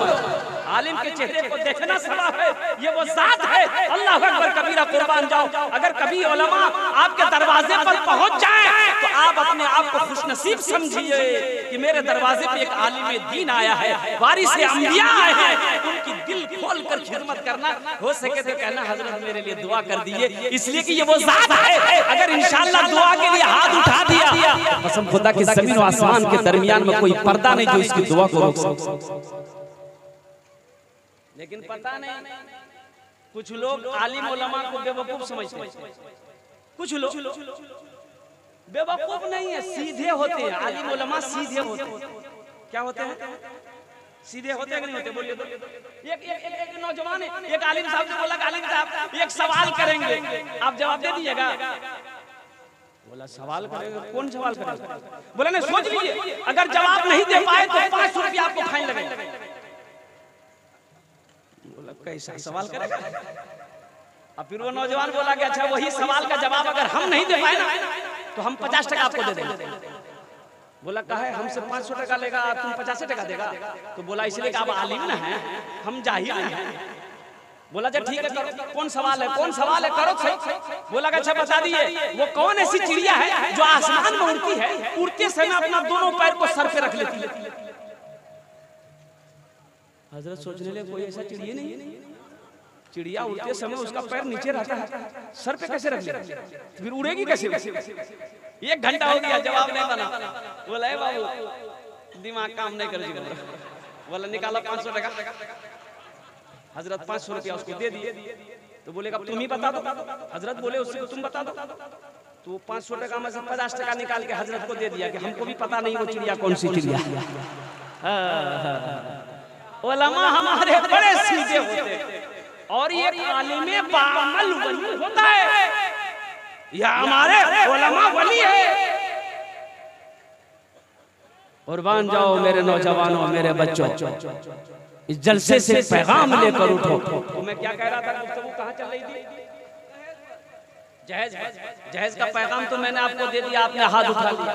आलिम के चेहरे को देखना सवाब है, ये वो जात है। अल्लाह अकबर कबीरा, कुर्बान जाओ। अगर कभी उलमा आपके दरवाजे पर पहुंच जाए तो आप अपने आप को खुशनसीब समझिए कि मेरे दरवाजे पे एक आलिम दीन आया है, वारिस अंबिया आए हैं। उनकी दिल खोल कर खिदमत करना, हो सके तो कहना हजरत मेरे लिए दुआ कर दीजिए, इसलिए कि ये वो जात है अगर इंशाअल्लाह दुआ के लिए हाथ उठा दिया, कसम खुदा की ज़मीन और आसमान के दरमियान में कोई पर्दा नहीं जो इसकी दुआ को रोक सके। लेकिन पता नहीं कुछ लोग आलिम उलमा को बेवकूफ समझते हैं, कुछ लोग बेवकूफ नहीं है, सीधे होते हैं। आलिम उलमा सीधे होते हैं। क्या होते हैं? सीधे होते हैं कि नहीं होते? बोलिए। एक नौजवान है, एक आलिम साहब ने बोला आलिम साहब एक सवाल करेंगे, आप जवाब दे दीजिएगा। बोला सवाल करेंगे, कौन सवाल करेंगे? बोला नहीं सोच लीजिए, अगर जवाब नहीं दे पाए तो 500 रुपया आपको फाइन लगेगा। बोला कैसा सवाल करेगा? अब फिर वो नौजवान बोला कि अच्छा वही सवाल का जवाब अगर हम नहीं दे पाए ना तो हम 50 टका आपको दे देंगे। बोला कहे हमसे 500 टका लेगा, तुम 50 टका देगा? तो बोला इसलिए कि आप आलिम ना हैं, हम जाहिल हैं। बोला अच्छा ठीक है करो, कौन सवाल है? कौन सवाल है करो सही। बोला अच्छा बता दिए वो कौन ऐसी चिड़िया है जो आसमान में उड़ती है, उड़ते समय अपना दोनों पैर को सर पे रख लेती है? हजरत सोचने लगे कोई ऐसा चिड़िया नहीं है, चिड़िया उड़ते समय उसका पैर नीचे रहता है, सर पे कैसे रख ले? फिर उड़ेगी कैसे? 1 घंटा हो गया जवाब नहीं बना। बोला बाबू दिमाग काम नहीं करेगा। बोला निकालो 500 टका। हजरत 500 रुपया उसको दे दिए। तो बोलेगा तुम ही बता दो। हजरत बोले उससे तुम बता दो। तो 500 टका में से 50 टका निकाल के हजरत को दे दिया कि हमको भी पता नहीं वो चिड़िया कौन सी चिड़िया। उलमा हमारे बड़े सीधे होते और ये आलिमे बामल वली होता है, या हमारे उलमा वली है। कुर्बान जाओ मेरे नौजवानों, मेरे बच्चों, इस जलसे से पैगाम लेकर उठो। तो मैं क्या कह रहा था, गुफ्तगू कहाँ चल रही थी? जहेज का पैगाम तो मैंने आपको दे दिया, आपने हाथ उठा लिया।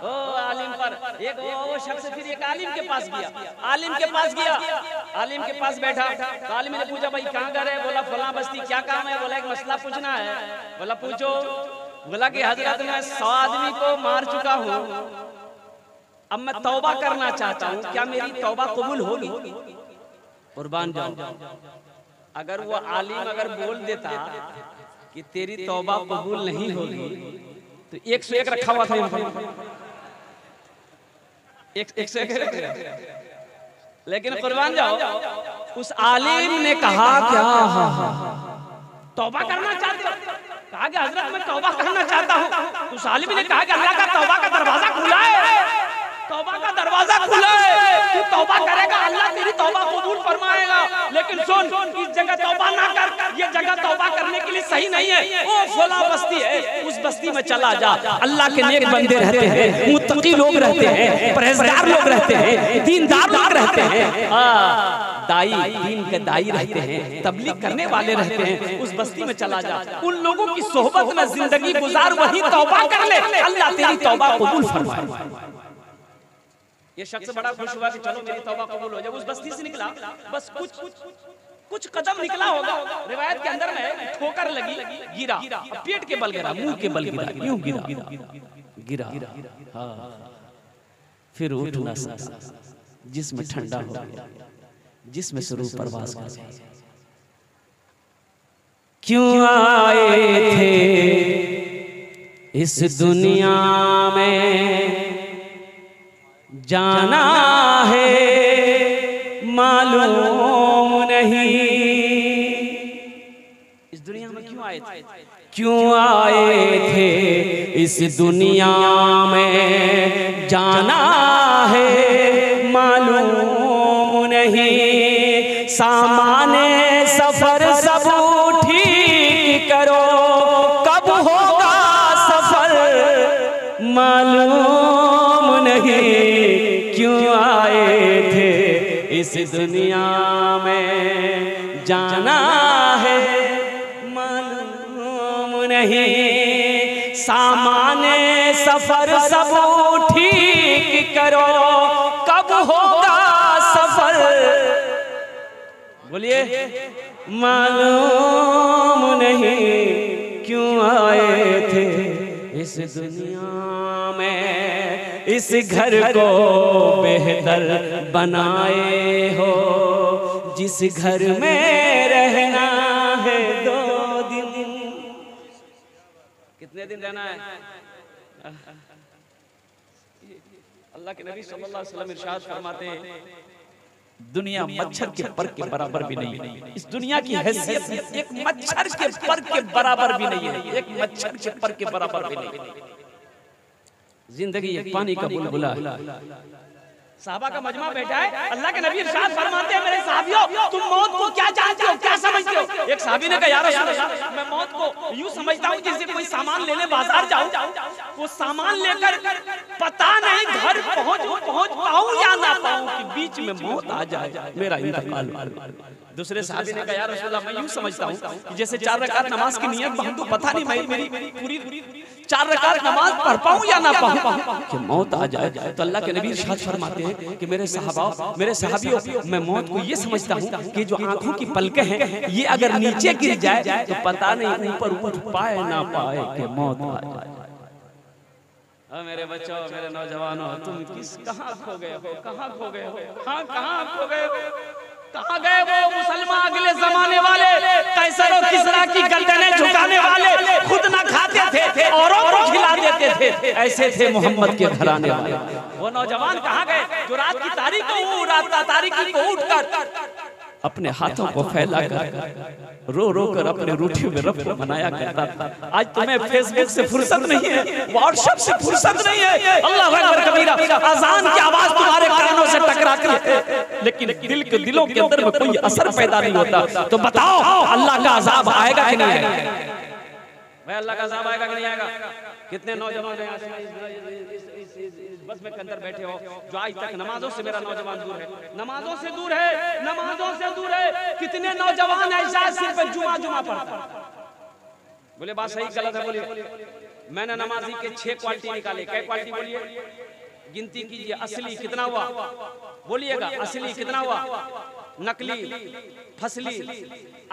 ओ आलिम पर एक वो शख्स फिर एक आलिम के पास गया, आलिम के पास गया, आलिम के पास बैठा तो आलिम ने पूछा भाई कहाँ घर है? बोला फलां बस्ती। क्या काम है? बोला एक मसला पूछना है। बोला पूछो। बोला कि हजरत मैं 100 आदमी को मार चुका हूँ, अब मैं तौबा करना चाहता हूँ, क्या मेरी तौबा कबूल होगी? कुर्बान जाओ, अगर वो आलिम अगर बोल देता कि तेरी तौबा कबूल नहीं होगी तो 101 रखा हुआ था, 101। लेकिन कुर्बान जाओ उस आलिम ने कहा क्या तौबा करना चाहते हो? कहा कि हजरत मैं तौबा करना चाहता हूँ। उस आलिम ने कहा कि अल्लाह का तौबा का दरवाजा खुला है, तौबा का दरवाजा खुला है, तू तौबा करेगा अल्लाह तेरी तौबा कबूल फरमाएगा। लेकिन सुन, इस जगह तौबा ना कर, ये जगह तौबा करने के लिए सही नहीं है। वो फला बस्ती है, उस बस्ती में चला जा, अल्लाह के नेक बंदे रहते हैं, मुत्तकी लोग रहते हैं, परहेजगार लोग रहते हैं, दीनदार लोग रहते हैं, दाई दीन के दाई रहते हैं, तबलीग करने वाले रहते हैं। उस बस्ती में चला जा, उन लोगों की सोहबत में जिंदगी गुजार, वही तौबा कर ले, अल्लाह तेरी तौबा कबूल फरमाए। ये शख्स बड़ा खुश हुआ कि चलो मेरी तौबा कबूल हो जाए। उस बस्ती से निकला, बस कुछ कदम निकला होगा, रिवायत के अंदर में ठोकर लगी, गिरा, पेट के बल गिरा, मुंह के बल गिरा, यूं गिरा। हाँ, फिर उठ ना सका, जिस्म ठंडा हो गया, जिस्म से रूह परवास कर गई। क्यों आए थे इस दुनिया में, जाना है मालूम नहीं। इस दुनिया में क्यों आए थे? क्यों आए थे इस दुनिया में, जाना है मालूम नहीं। सामाने सफर सब ठीक करो, कब होगा सफर मालूम नहीं। क्यों आए थे इस दुनिया में, जाना है मालूम नहीं। सामाने सफर सब ठीक करो, कब होगा सफर, बोलिए, मालूम नहीं। क्यों आए थे इस दुनिया में, इस घर को बेहतर बनाए हो, जिस घर में रहना है 2 दिन। कितने दिन रहना है? अल्लाह के नबी सल्लल्लाहु अलैहि वसल्लम इरशाद फरमाते हैं, दुनिया मच्छर के पर के बराबर भी नहीं है। इस दुनिया की हैसियत एक मच्छर के पर के बराबर भी नहीं है, एक मच्छर के पर के बराबर भी नहीं है। जिंदगी एक पानी का बुलबुला है। साहबा का मजमा बैठा है, अल्लाह के नबी इरशाद फरमाते हैं, मेरे साहबियों तुम मौत को क्या जानते हो, क्या समझते हो? एक साहबी ने कहा, या रसूल अल्लाह, मैं मौत को यूं समझता हूं जैसे कोई सामान लेने बाजार जाऊं, वो सामान लेकर पता नहीं घर पहुंच पाऊं या ना पाऊं कि बीच में मौत आ जाए, मेरा इंतकाल। दूसरे साहबी ने कहा, या रसूल अल्लाह, मैं यूं समझता हूं कि जैसे 4 रकात नमाज की नियत हम तो पता नहीं मेरी पूरी 4 रकात नमाज पढ़ पाऊं या ना पाऊं कि मौत आ जाए। तो अल्लाह के नबी इरशाद फरमाते हैं कि मेरे सहाबियों, मैं मौत को ये समझता हूँ कि जो आंखों की पलकें हैं ये अगर नीचे गिर जाए तो पता नहीं ऊपर उठ पाए ना पाए कि मौत आ जाए। मेरे बच्चों, मेरे नौजवानों, तुम कहाँ खो गए हो? कहाँ खो गए हो? कहाँ खो गए हो? कहाँ गए वो मुसलमान अगले जमाने वाले, कैसर और किसरा की गर्दनें झुकाने वाले, खुद ना खाते थे औरों को खिला देते थे, ऐसे थे मोहम्मद के घराने वाले। वो नौजवान कहाँ गए जो रात की तारीकी को उठकर अपने हाथों को फैलाकर रो कर अपने रूठे हुए रब को मनाया करता था। आज तुम्हें फेसबुक से फुर्सत नहीं है, व्हाट्सएप से फुर्सत नहीं है, अल्लाह अकबर कबीरा, अजान की आवाज तुम्हारे कानों से टकराती है, लेकिन दिलों के अंदर में कोई असर पैदा नहीं होता। तो बताओ अल्लाह का अजाब आएगा कि नहीं आएगा? भाई अल्लाह का अजाब आएगा कि नहीं आएगा? कितने नौजवान बस में अंदर बैठे हो जो आज तक नमाजों से मेरा नौजवान दूर है, नमाजों से दूर है, नमाजों से दूर है। कितने नौजवान ऐसा सिर्फ जुमा पढ़ता? बोले बात सही गलत है? बोलिए। मैंने नमाजी के 6 क्वालिटी निकाले। क्या क्वालिटी बोलिए? गिनती कीजिए। असली कितना हुआ? बोलिएगा। असली कितना हुआ? नकली, फसली,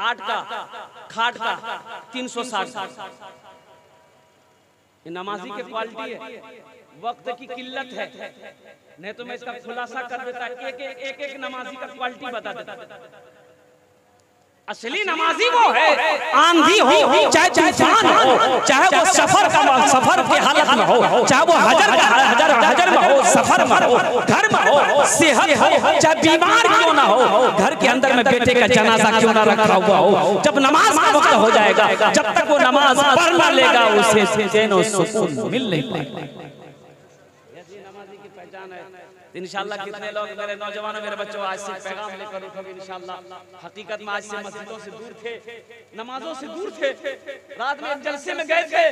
8 का, खाट का, 360। ये नमाजी की क्वालिटी है। वक्त की किल्लत है, नहीं तो मैं इसका खुलासा कर देता, एक नमाजी का क्वालिटी बता देता। असली नमाजी वो है, आंधी हो चाहे तूफान हो, चाहे वो सफर की हालत में हो, चाहे वो हजर में हो, सफर में हो, घर में हो, सेहत हो, चाहे बीमार क्यों ना हो, घर के अंदर में बेटे का जनाजा क्यों ना रखा हुआ हो, जब नमाज का वक्त हो जाएगा, जब तक वो नमाज पढ़ ना लेगा उसे चैन और सुकून मिल नहीं पाएगा। इंशाअल्लाह कितने लोग मेरे नौजवानों, मेरे बच्चों, आज से पैगाम लेकर उठोगे इंशाअल्लाह। हकीकत में आज से मस्जिदों से दूर थे, नमाजों से दूर थे, रात में एक जलसे में गए थे,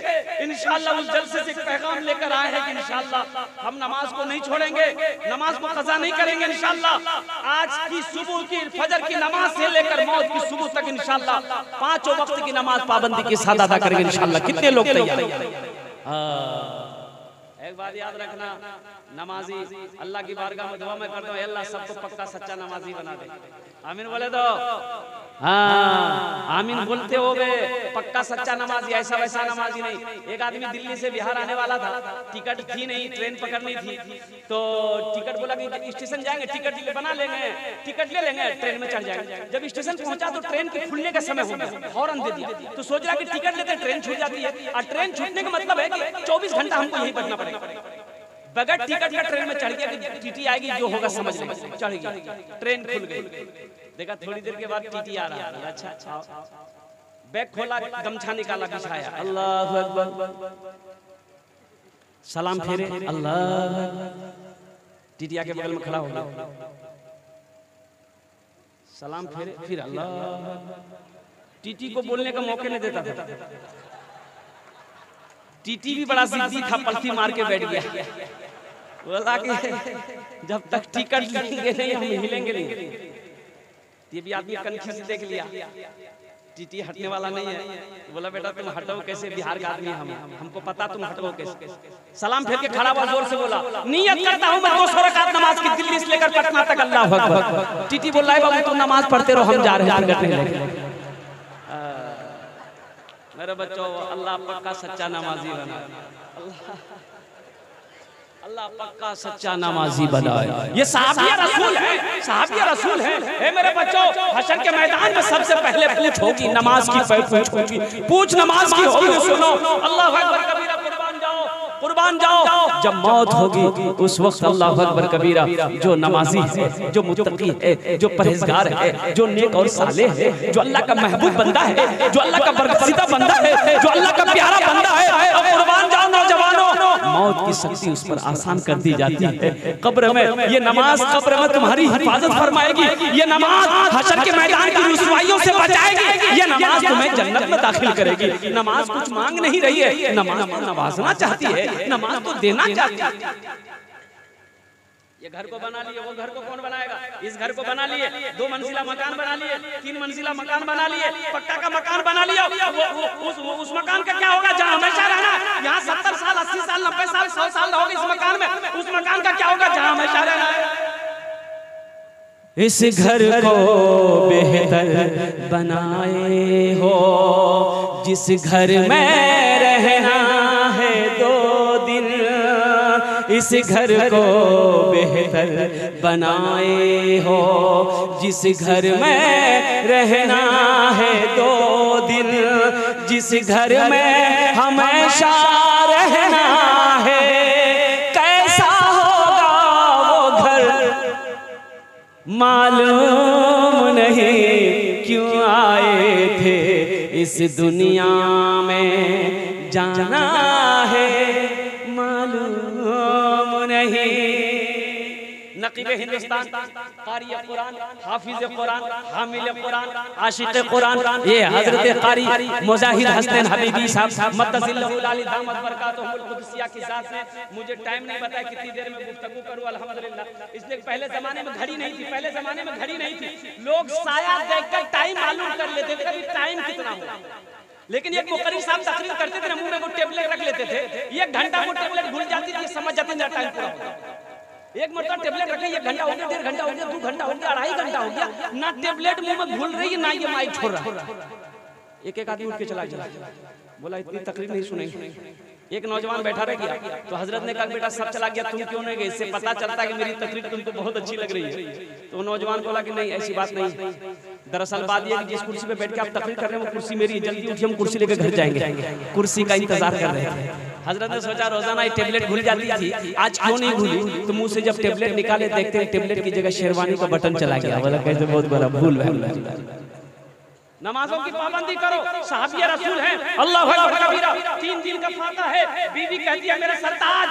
इंशाअल्लाह उस जलसे से पैगाम लेकर आए हैं कि इंशाअल्लाह हम नमाज को नहीं छोड़ेंगे, नमाज को कज़ा नहीं करेंगे इंशाअल्लाह। आज की सुबह की फजर की नमाज से लेकर मौत की सुबह तक इंशाअल्लाह 5 वक्त की नमाज पाबंदी के साथ अदा करेंगे इंशाअल्लाह। कितने लोग तैयार? एक बात याद रखना, नमाजी अल्लाह की बारगाह में दुआ में करता हूँ, अल्लाह सबको पक्का सच्चा नमाजी बना दे। आमीन बोले तो हाँ, आमीन बोलते हो गए। पक्का सच्चा नमाजी, ऐसा वैसा नमाजी नहीं। एक आदमी दिल्ली से बिहार आने वाला था, टिकट थी नहीं, ट्रेन पकड़नी थी, तो टिकट बोला कि स्टेशन जाएंगे, टिकट बना लेंगे, टिकट ले लेंगे, ट्रेन में चढ़ जाएंगे। जब स्टेशन पहुंचा तो ट्रेन के खुलने का समय हो गया, हॉर्न दे दिया, तो सोच रहा कि टिकट लेते ट्रेन छूट जाती है, और ट्रेन छूटने का मतलब है कि 24 घंटा हमको यहीं बैठना पड़ेगा। बगैर टिकट का ट्रेन में चढ़ गया कि टीटी आएगी, जो होगा समझ लेंगे। चढ़ गया, ट्रेन खुल गई, देखा थोड़ी देर के बाद टीटी आ रहा है। अच्छा, बैग खोला, गमछा निकाला, बिछाया, अल्लाह अकबर, सलाम फेरे, अल्लाह, टीटी आके बगल में खड़ा हो गया, सलाम फेरे, फिर अल्लाह। टीटी को बोलने का मौके नहीं देता था। टीटी भी बड़ा जिद्दी था, पलथी मार के बैठ गया, बोला कि जब तक टिकट लेंगे नहीं हम हिलेंगे नहीं। ये भी आदमी कनखी से देख लिया, टीटी हटने वाला नहीं है। बोला बेटा तुम हटो कैसे, बिहार का आदमी हमको पता तुम हटो कैसे। सलाम फेर के खड़ा हुआ, जोर से बोला, नियत करता हूं मैं 200 रकात नमाज की, दिल्ली से लेकर पटना तक, अल्लाह अकबर। टीटी बोल रहा है बाबू तुम नमाज पढ़ते रहो, हम जा रहे हैं। मेरे बच्चों, अल्लाह पक्का सच्चा नमाजी बना, अल्लाह पक्का सच्चा नमाजी बनाए। ये सहाबिया रसूल है, सहाबिया रसूल है। ए मेरे बच्चों, हशर के मैदान में सबसे पहले पूछ होगी नमाज की, पूछ होगी, पूछ नमाज की होगी। सुनो, अल्लाह अकबर कबीरा, कुर्बान जाओ, कुर्बान जाओ। जब मौत होगी उस वक्त अल्लाह अकबर कबीरा, जो नमाजी है, जो मुत्तकी है, जो परहेजगार है, जो नेक और सालेह है, जो अल्लाह का महबूब बंदा है, जो अल्लाह का बरगज़िदा बंदा है, जो अल्लाह का प्यारा बंदा है, कुर्बान जाओ नौजवानों। मौत की शक्ति उस पर आसान कर दी जाती है। कब्र में ये नमाज, कब्र में तुम्हारी हिफाजत फरमाएगी। ये नमाज हशर के मैदान की रुसवाइयों से बचाएगी। ये नमाज तुम्हें जन्नत में दाखिल करेगी। नमाज कुछ मांग नहीं रही है, नमाज तो नवाजना चाहती है, नमाज तो देना चाहती है। ये घर को बना लिए, वो घर को कौन बनाएगा? इस घर को बना लिए, 2 मंजिला मकान बना लिए, 3 मंजिला मकान बना लिए, पक्का का मकान बना लिया। उस मकान का क्या होगा जहाँ हमेशा रहना? यहाँ 70 साल, 80 साल, 90 साल, 100 साल रहोगे इस मकान में। उस मकान का क्या होगा जहाँ हमेशा रहना है? इस घर को बेहतर बनाए हो, जिस घर में रहना है 2 दिन। इस घर को बेहतर बनाए हो, जिस घर में रहना है 2 दिन। जिस घर में हमेशा रहना है, कैसा होगा वो घर मालूम नहीं। क्यों आए थे इस दुनिया में, जाना है नकीब हिंदुस्तान, कारी कुरान, हाफिज कुरान, हामिल कुरान, आशिक कुरान, ये हजरत कारी मुजाहिद हसन हबीबी साहब मद्दसिल्लहु अली दामत बरकातुहुल कुदसिया की जात से। मुझे टाइम नहीं पता कितनी देर में गुफ्तगू करूं, अल्हम्दुलिल्लाह। इसलिए पहले जमाने में घड़ी नहीं थी, पहले जमाने में घड़ी नहीं थी। लोग साया देखकर टाइम मालूम कर लेते थे कि टाइम कितना हुआ। लेकिन एक मुकर्री साहब तकरीर करते थे ना, मुंह में वो टेबलेट रख लेते थे। 1 घंटा वो टेबलेट भूल जाती थी, समझ जाते थे टाइम पूरा हो गया। एक मतलब टेबलेट रखे, 1 घंटा हो गया, 1.5 घंटा हो गया, 2 घंटा हो गया, 2.5 घंटा हो गया, ना टेबलेट मुंह में घुल रही है, ना ये माइक छोड़ रहा है। एक आदमी उठ के चला गया, बोला इतनी तकलीफ नहीं सुनेंगे। एक नौजवान बैठा रह गया, तो हजरत ने कहा बेटा सब चला गया, तुम क्यों नहीं गए? इससे पता चलता है कि मेरी तकलीफ तुमको बहुत अच्छी लग रही है। तो नौजवान बोला कि नहीं, ऐसी बात नहीं। दरअसल बात यह कि जिस कुर्सी पे बैठ के आप तकलीफ कर रहे हैं वो कुर्सी मेरी, जल्दी उठिए, हम कुर्सी लेकर घर जाएंगे। कुर्सी का इंतजार कर रहे थे। हजरत ने सोचा रोजाना ये टेबलेट भूल जाती थी, आज क्यों नहीं भूली? तो मुंह से जब टेबलेट निकाले, देखते हैं टेबलेट की जगह शेरवानी का बटन चला गया। बोला कैसे बहुत बड़ा भूल है। नमाजों की पाबंदी करो, सहाबिया रसूल हैं। अल्लाहु अकबर कबीरा, 3 दिन का फाका है। बीवी कहती है मेरे सरताज,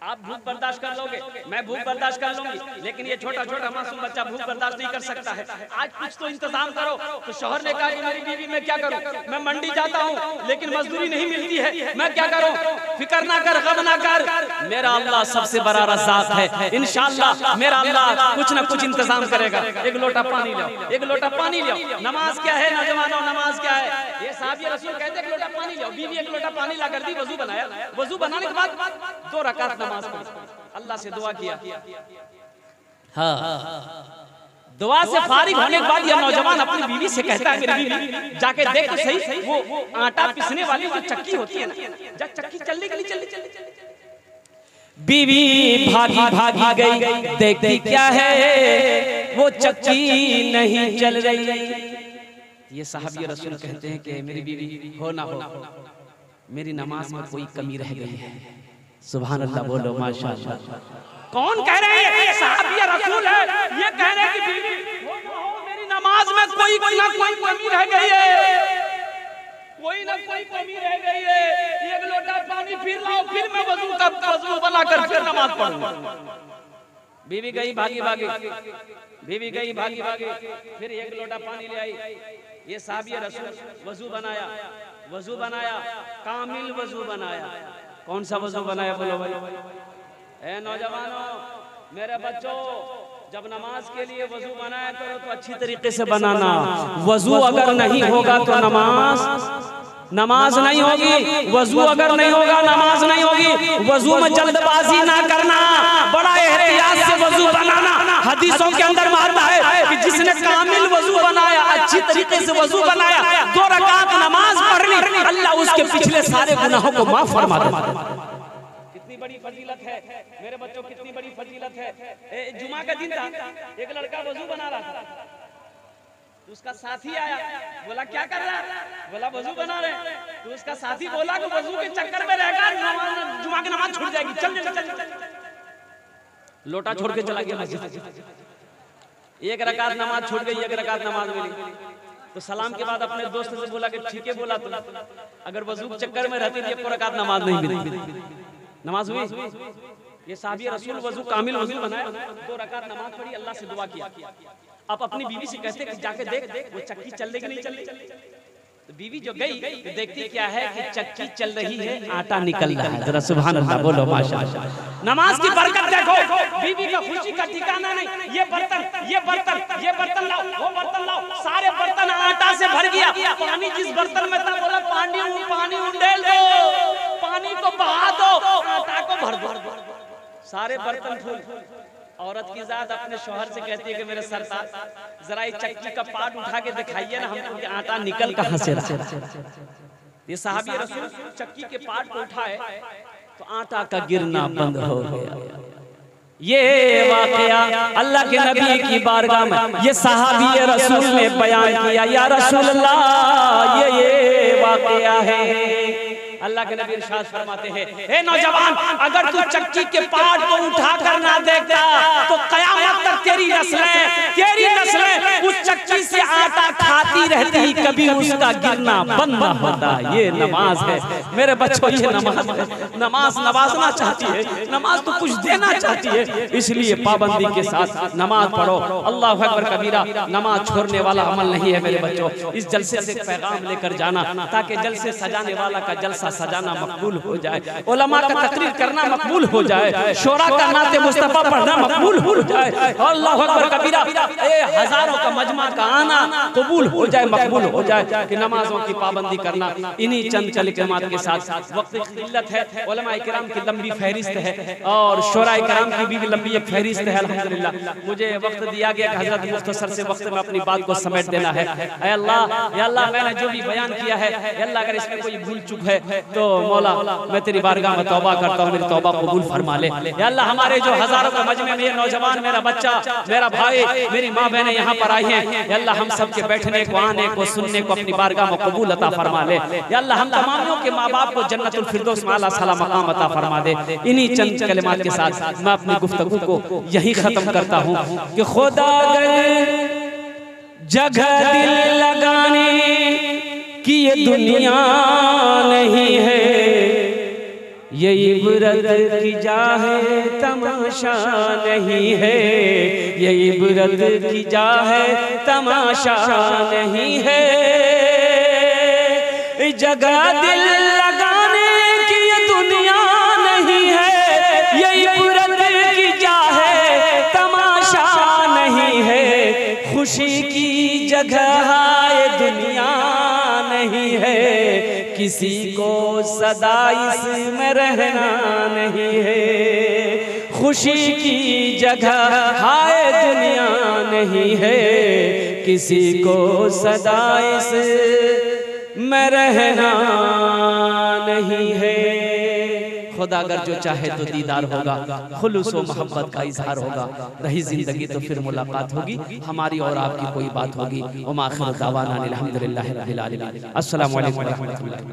आप भूख बर्दाश्त कर लोगे, मैं भूख बर्दाश्त कर लूंगी, लेकिन ये छोटा छोटा मासूम बच्चा भूख बर्दाश्त नहीं कर सकता है। आज कुछ तो इंतजाम करो। तो शौहर ने कहा कि मेरी बीवी मैं क्या करूं? मैं मंडी जाता हूं लेकिन मजदूरी नहीं मिलती है, मैं क्या करूं? फिक्र ना कर, गम ना कर, मेरा अल्लाह सबसे बड़ा रज़्ज़ाक़ है। इंशाअल्लाह मेरा अल्लाह कुछ ना कुछ इंतजाम करेगा। 1 लोटा पानी लाओ, 1 लोटा पानी लाओ। नमाज क्या है नौजवानों, नमाज क्या है? ये साहब रसूल कहते 1 लोटा पानी लाओ। बीवी 1 लोटा पानी ला कर दी, वजू बनाया, वजू बनाने के बाद 2 रकात नमाज पढ़ी, अल्लाह से दुआ किया। हाँ, दुआ से फारिग होने के बाद यह नौजवान अपनी बीवी से कहता है मेरी बीवी जाके देख तो सही, वो आटा पिसने वाली जो चक्की होती है ना, जब चक्की चलने के लिए चली। बीवी भागी भागी गई, देखती क्या है वो चक्की नहीं चल रही। ये साहबी रसूल कहते हैं कि मेरी बीवी हो ना हो, मेरी नमाज में कोई कमी रह गई है। सुभान अल्लाह बोलो, माशाअल्लाह। कौन कह रहे हैं? साहबी रसूल है। ये कह रहे हैं कि बीवी हो, मेरी नमाज में कोई ना कोई कमी रह गई है, कोई ना कोई कमी रह गई है। 1 लोटा पानी फिर लाओ, फिर मैं वजू बनाकर फिर नमाज पढ़ूंगा। बीवी गई भागी भागी, बीवी गई भागी भागी, फिर 1 लोटा पानी ले आई। ये साहबी रसूल वजू बनाया, वजू बनाया, कामिल वजू बनाया। कौन सा वजू बनाया बोलो भाई? ए नौजवानों, मेरे बच्चों, जब नमाज के लिए वजू बनाया करो तो अच्छी तरीके से बनाना। वजू अगर नहीं होगा तो नमाज नहीं होगी। वजू अगर नहीं होगा नमाज नहीं होगी। वजू में जल्दबाजी ना करना, बड़ा एहतियात से वजू बनाना। हदीसों के अंदर मारता है कि जिसने कामिल वजू बनाया, अच्छी तरीके से वजू बनाया, 2 रकात नमाज पढ़ ली, अल्लाह उसके पिछले सारे गुनाहों को माफ फरमा देता है। कितनी कितनी बड़ी फजीलत है मेरे बच्चों, कितनी बड़ी फजीलत है। जुमा का दिन था, एक लड़का वजू बना रहा था, तो उसका साथी आया, बोला क्या कर रहा है, बोला वजू बना रहे। तो उसका साथी बोला कि वजू के चक्कर में रहकर जुमा की नमाज छूट जाएगी, चल चल चल चल। लोटा छोड़ के चला गया मस्जिद, एक रकात नमाज छूट गई, एक रकात नमाज मिली। तो सलाम के बाद अपने दोस्त से बोला कि ठीक है बोला तुम, अगर वजू के चक्कर में रहती एक रकात नमाज नहीं मिली। नमाज हुई, ये साहबी रसूल वजू कामिल वजू बनाया, 2 रकात नमाज पढ़ी, अल्लाह से दुआ किया। आप अपनी बीवी से कहते कि जाके देख वो चक्की चल रही कि नहीं चल रही। तो बीवी जो गई तो देखती क्या है कि चक्की चल रही है, आटा निकल रहा है। जरा सुभान अल्लाह बोलो, माशाअल्लाह। नमाज की बरकत देखो, बीवी का खुशी का ठिकाना नहीं। ये बर्तन लाओ, वो बर्तन लाओ, सारे बर्तन आटा से भर गया। पानी जिस बर्तन में था बोला पानी उंडेल दो, पानी को बहा दो, आटा को भर दो, सारे बर्तन फूल। औरत की जात अपने शौहर से कहती है कि मेरे सरदार जरा ये चक्की का पार्ट उठा के दिखाइए ना हमको कि आटा निकल कहां से रहा। ये साहबी रसूल चक्की के पार्ट को उठाए तो आटा का गिरना बंद हो गया। ये वाकया अल्लाह के नबी की बारगाह में ये साहबी रसूल ने बयान किया, या रसूल अल्लाह ये वाकया है। अल्लाह के नबी इरशाद फरमाते हैं, ए नौजवान, अगर तू चक्की के पार्ट को उठा कर ना देखता तो कयामत तक तेरी नस्लें उस चक्की से आटा खाती रहती, कभी उसका गिरना बंद ना होता। ये नमाज है मेरे बच्चों, ये नमाज है। नमाज नवाजना चाहती है, नमाज तो कुछ देना चाहती है, इसलिए पाबंदी के साथ नमाज पढ़ो। अल्लाहु अकबर कबीरा, नमाज छोड़ने वाला अमल नहीं है मेरे बच्चों। इस जलसे से पैगाम लेकर जाना ताकि जलसे सजाने वाला का जलसा सजाना मकबूल हो जाए, उलमा का तकरीर करना मकबूल हो जाए, शोरा का नाते मुस्तफा पढ़ना मकबूल हो जाए। अल्लाहु अकबर कबीरा, हजारों का मजमा का आना कबूल हो जाए, मकबूल हो जाए। कि नमाजों की पाबंदी करना इन्हीं चंद कलिमात के साथ। वक्त की किल्लत है, उलमा इकराम की लंबी फहरिस्त है और शोरा इकराम की भी लंबी एक फहरिस्त है। अल्हम्दुलिल्लाह मुझे वक्त दिया गया कि हजरत मुख्तसर से वक्त में अपनी बात को समेट देना है। ऐ अल्लाह मैंने जो भी बयान किया है, अल्लाह अगर इसमें कोई भूल चूक है तो मौला मैं तेरी बारगाह में तौबा करता हूँ, मेरी तौबा कबूल फरमा ले। या अल्लाह हमारे जो हजारों के मजमे में ये नौजवान, मेरा बच्चा, मेरा भाई, मेरी माँ बहनें यहाँ पर आई हैं, या अल्लाह हम सब के बैठने को, आने को, सुनने को अपनी बारगाह में कबूल अता फरमा ले। या अल्लाह हम तमामों के माँ बाप को जन्नतुल फिरदौस में आला साला मकाम अता फरमा दे। इन्हीं चंद कलिमात के साथ मैं अपनी गुफ्तगू को यही खत्म करता हूँ कि खुदा जगह दिल लगाने कि ये दुनिया नहीं है, ये इबरत की जा है तमाशा नहीं है, ये इबरत की जा है तमाशा नहीं है। जगह दिल लगाने की ये दुनिया नहीं है, ये इबरत की जा है तमाशा नहीं है। खुशी की जगह ये दुनिया नहीं है, किसी को सदा इसमें रहना नहीं है। खुशी की जगह हाय दुनिया नहीं है, किसी को सदा इसमें रहना नहीं है। खुदा अगर जो चाहे तो दीदार होगा, खुलूस व मोहब्बत का इजहार होगा। रही जिंदगी तो फिर मुलाकात होगी, हमारी और आपकी कोई बात होगी। व आखिर दावाना अल्हम्दुलिल्लाहि रब्बिल आलमीन। अस्सलामु अलैकुम व रहमतुल्लाहि।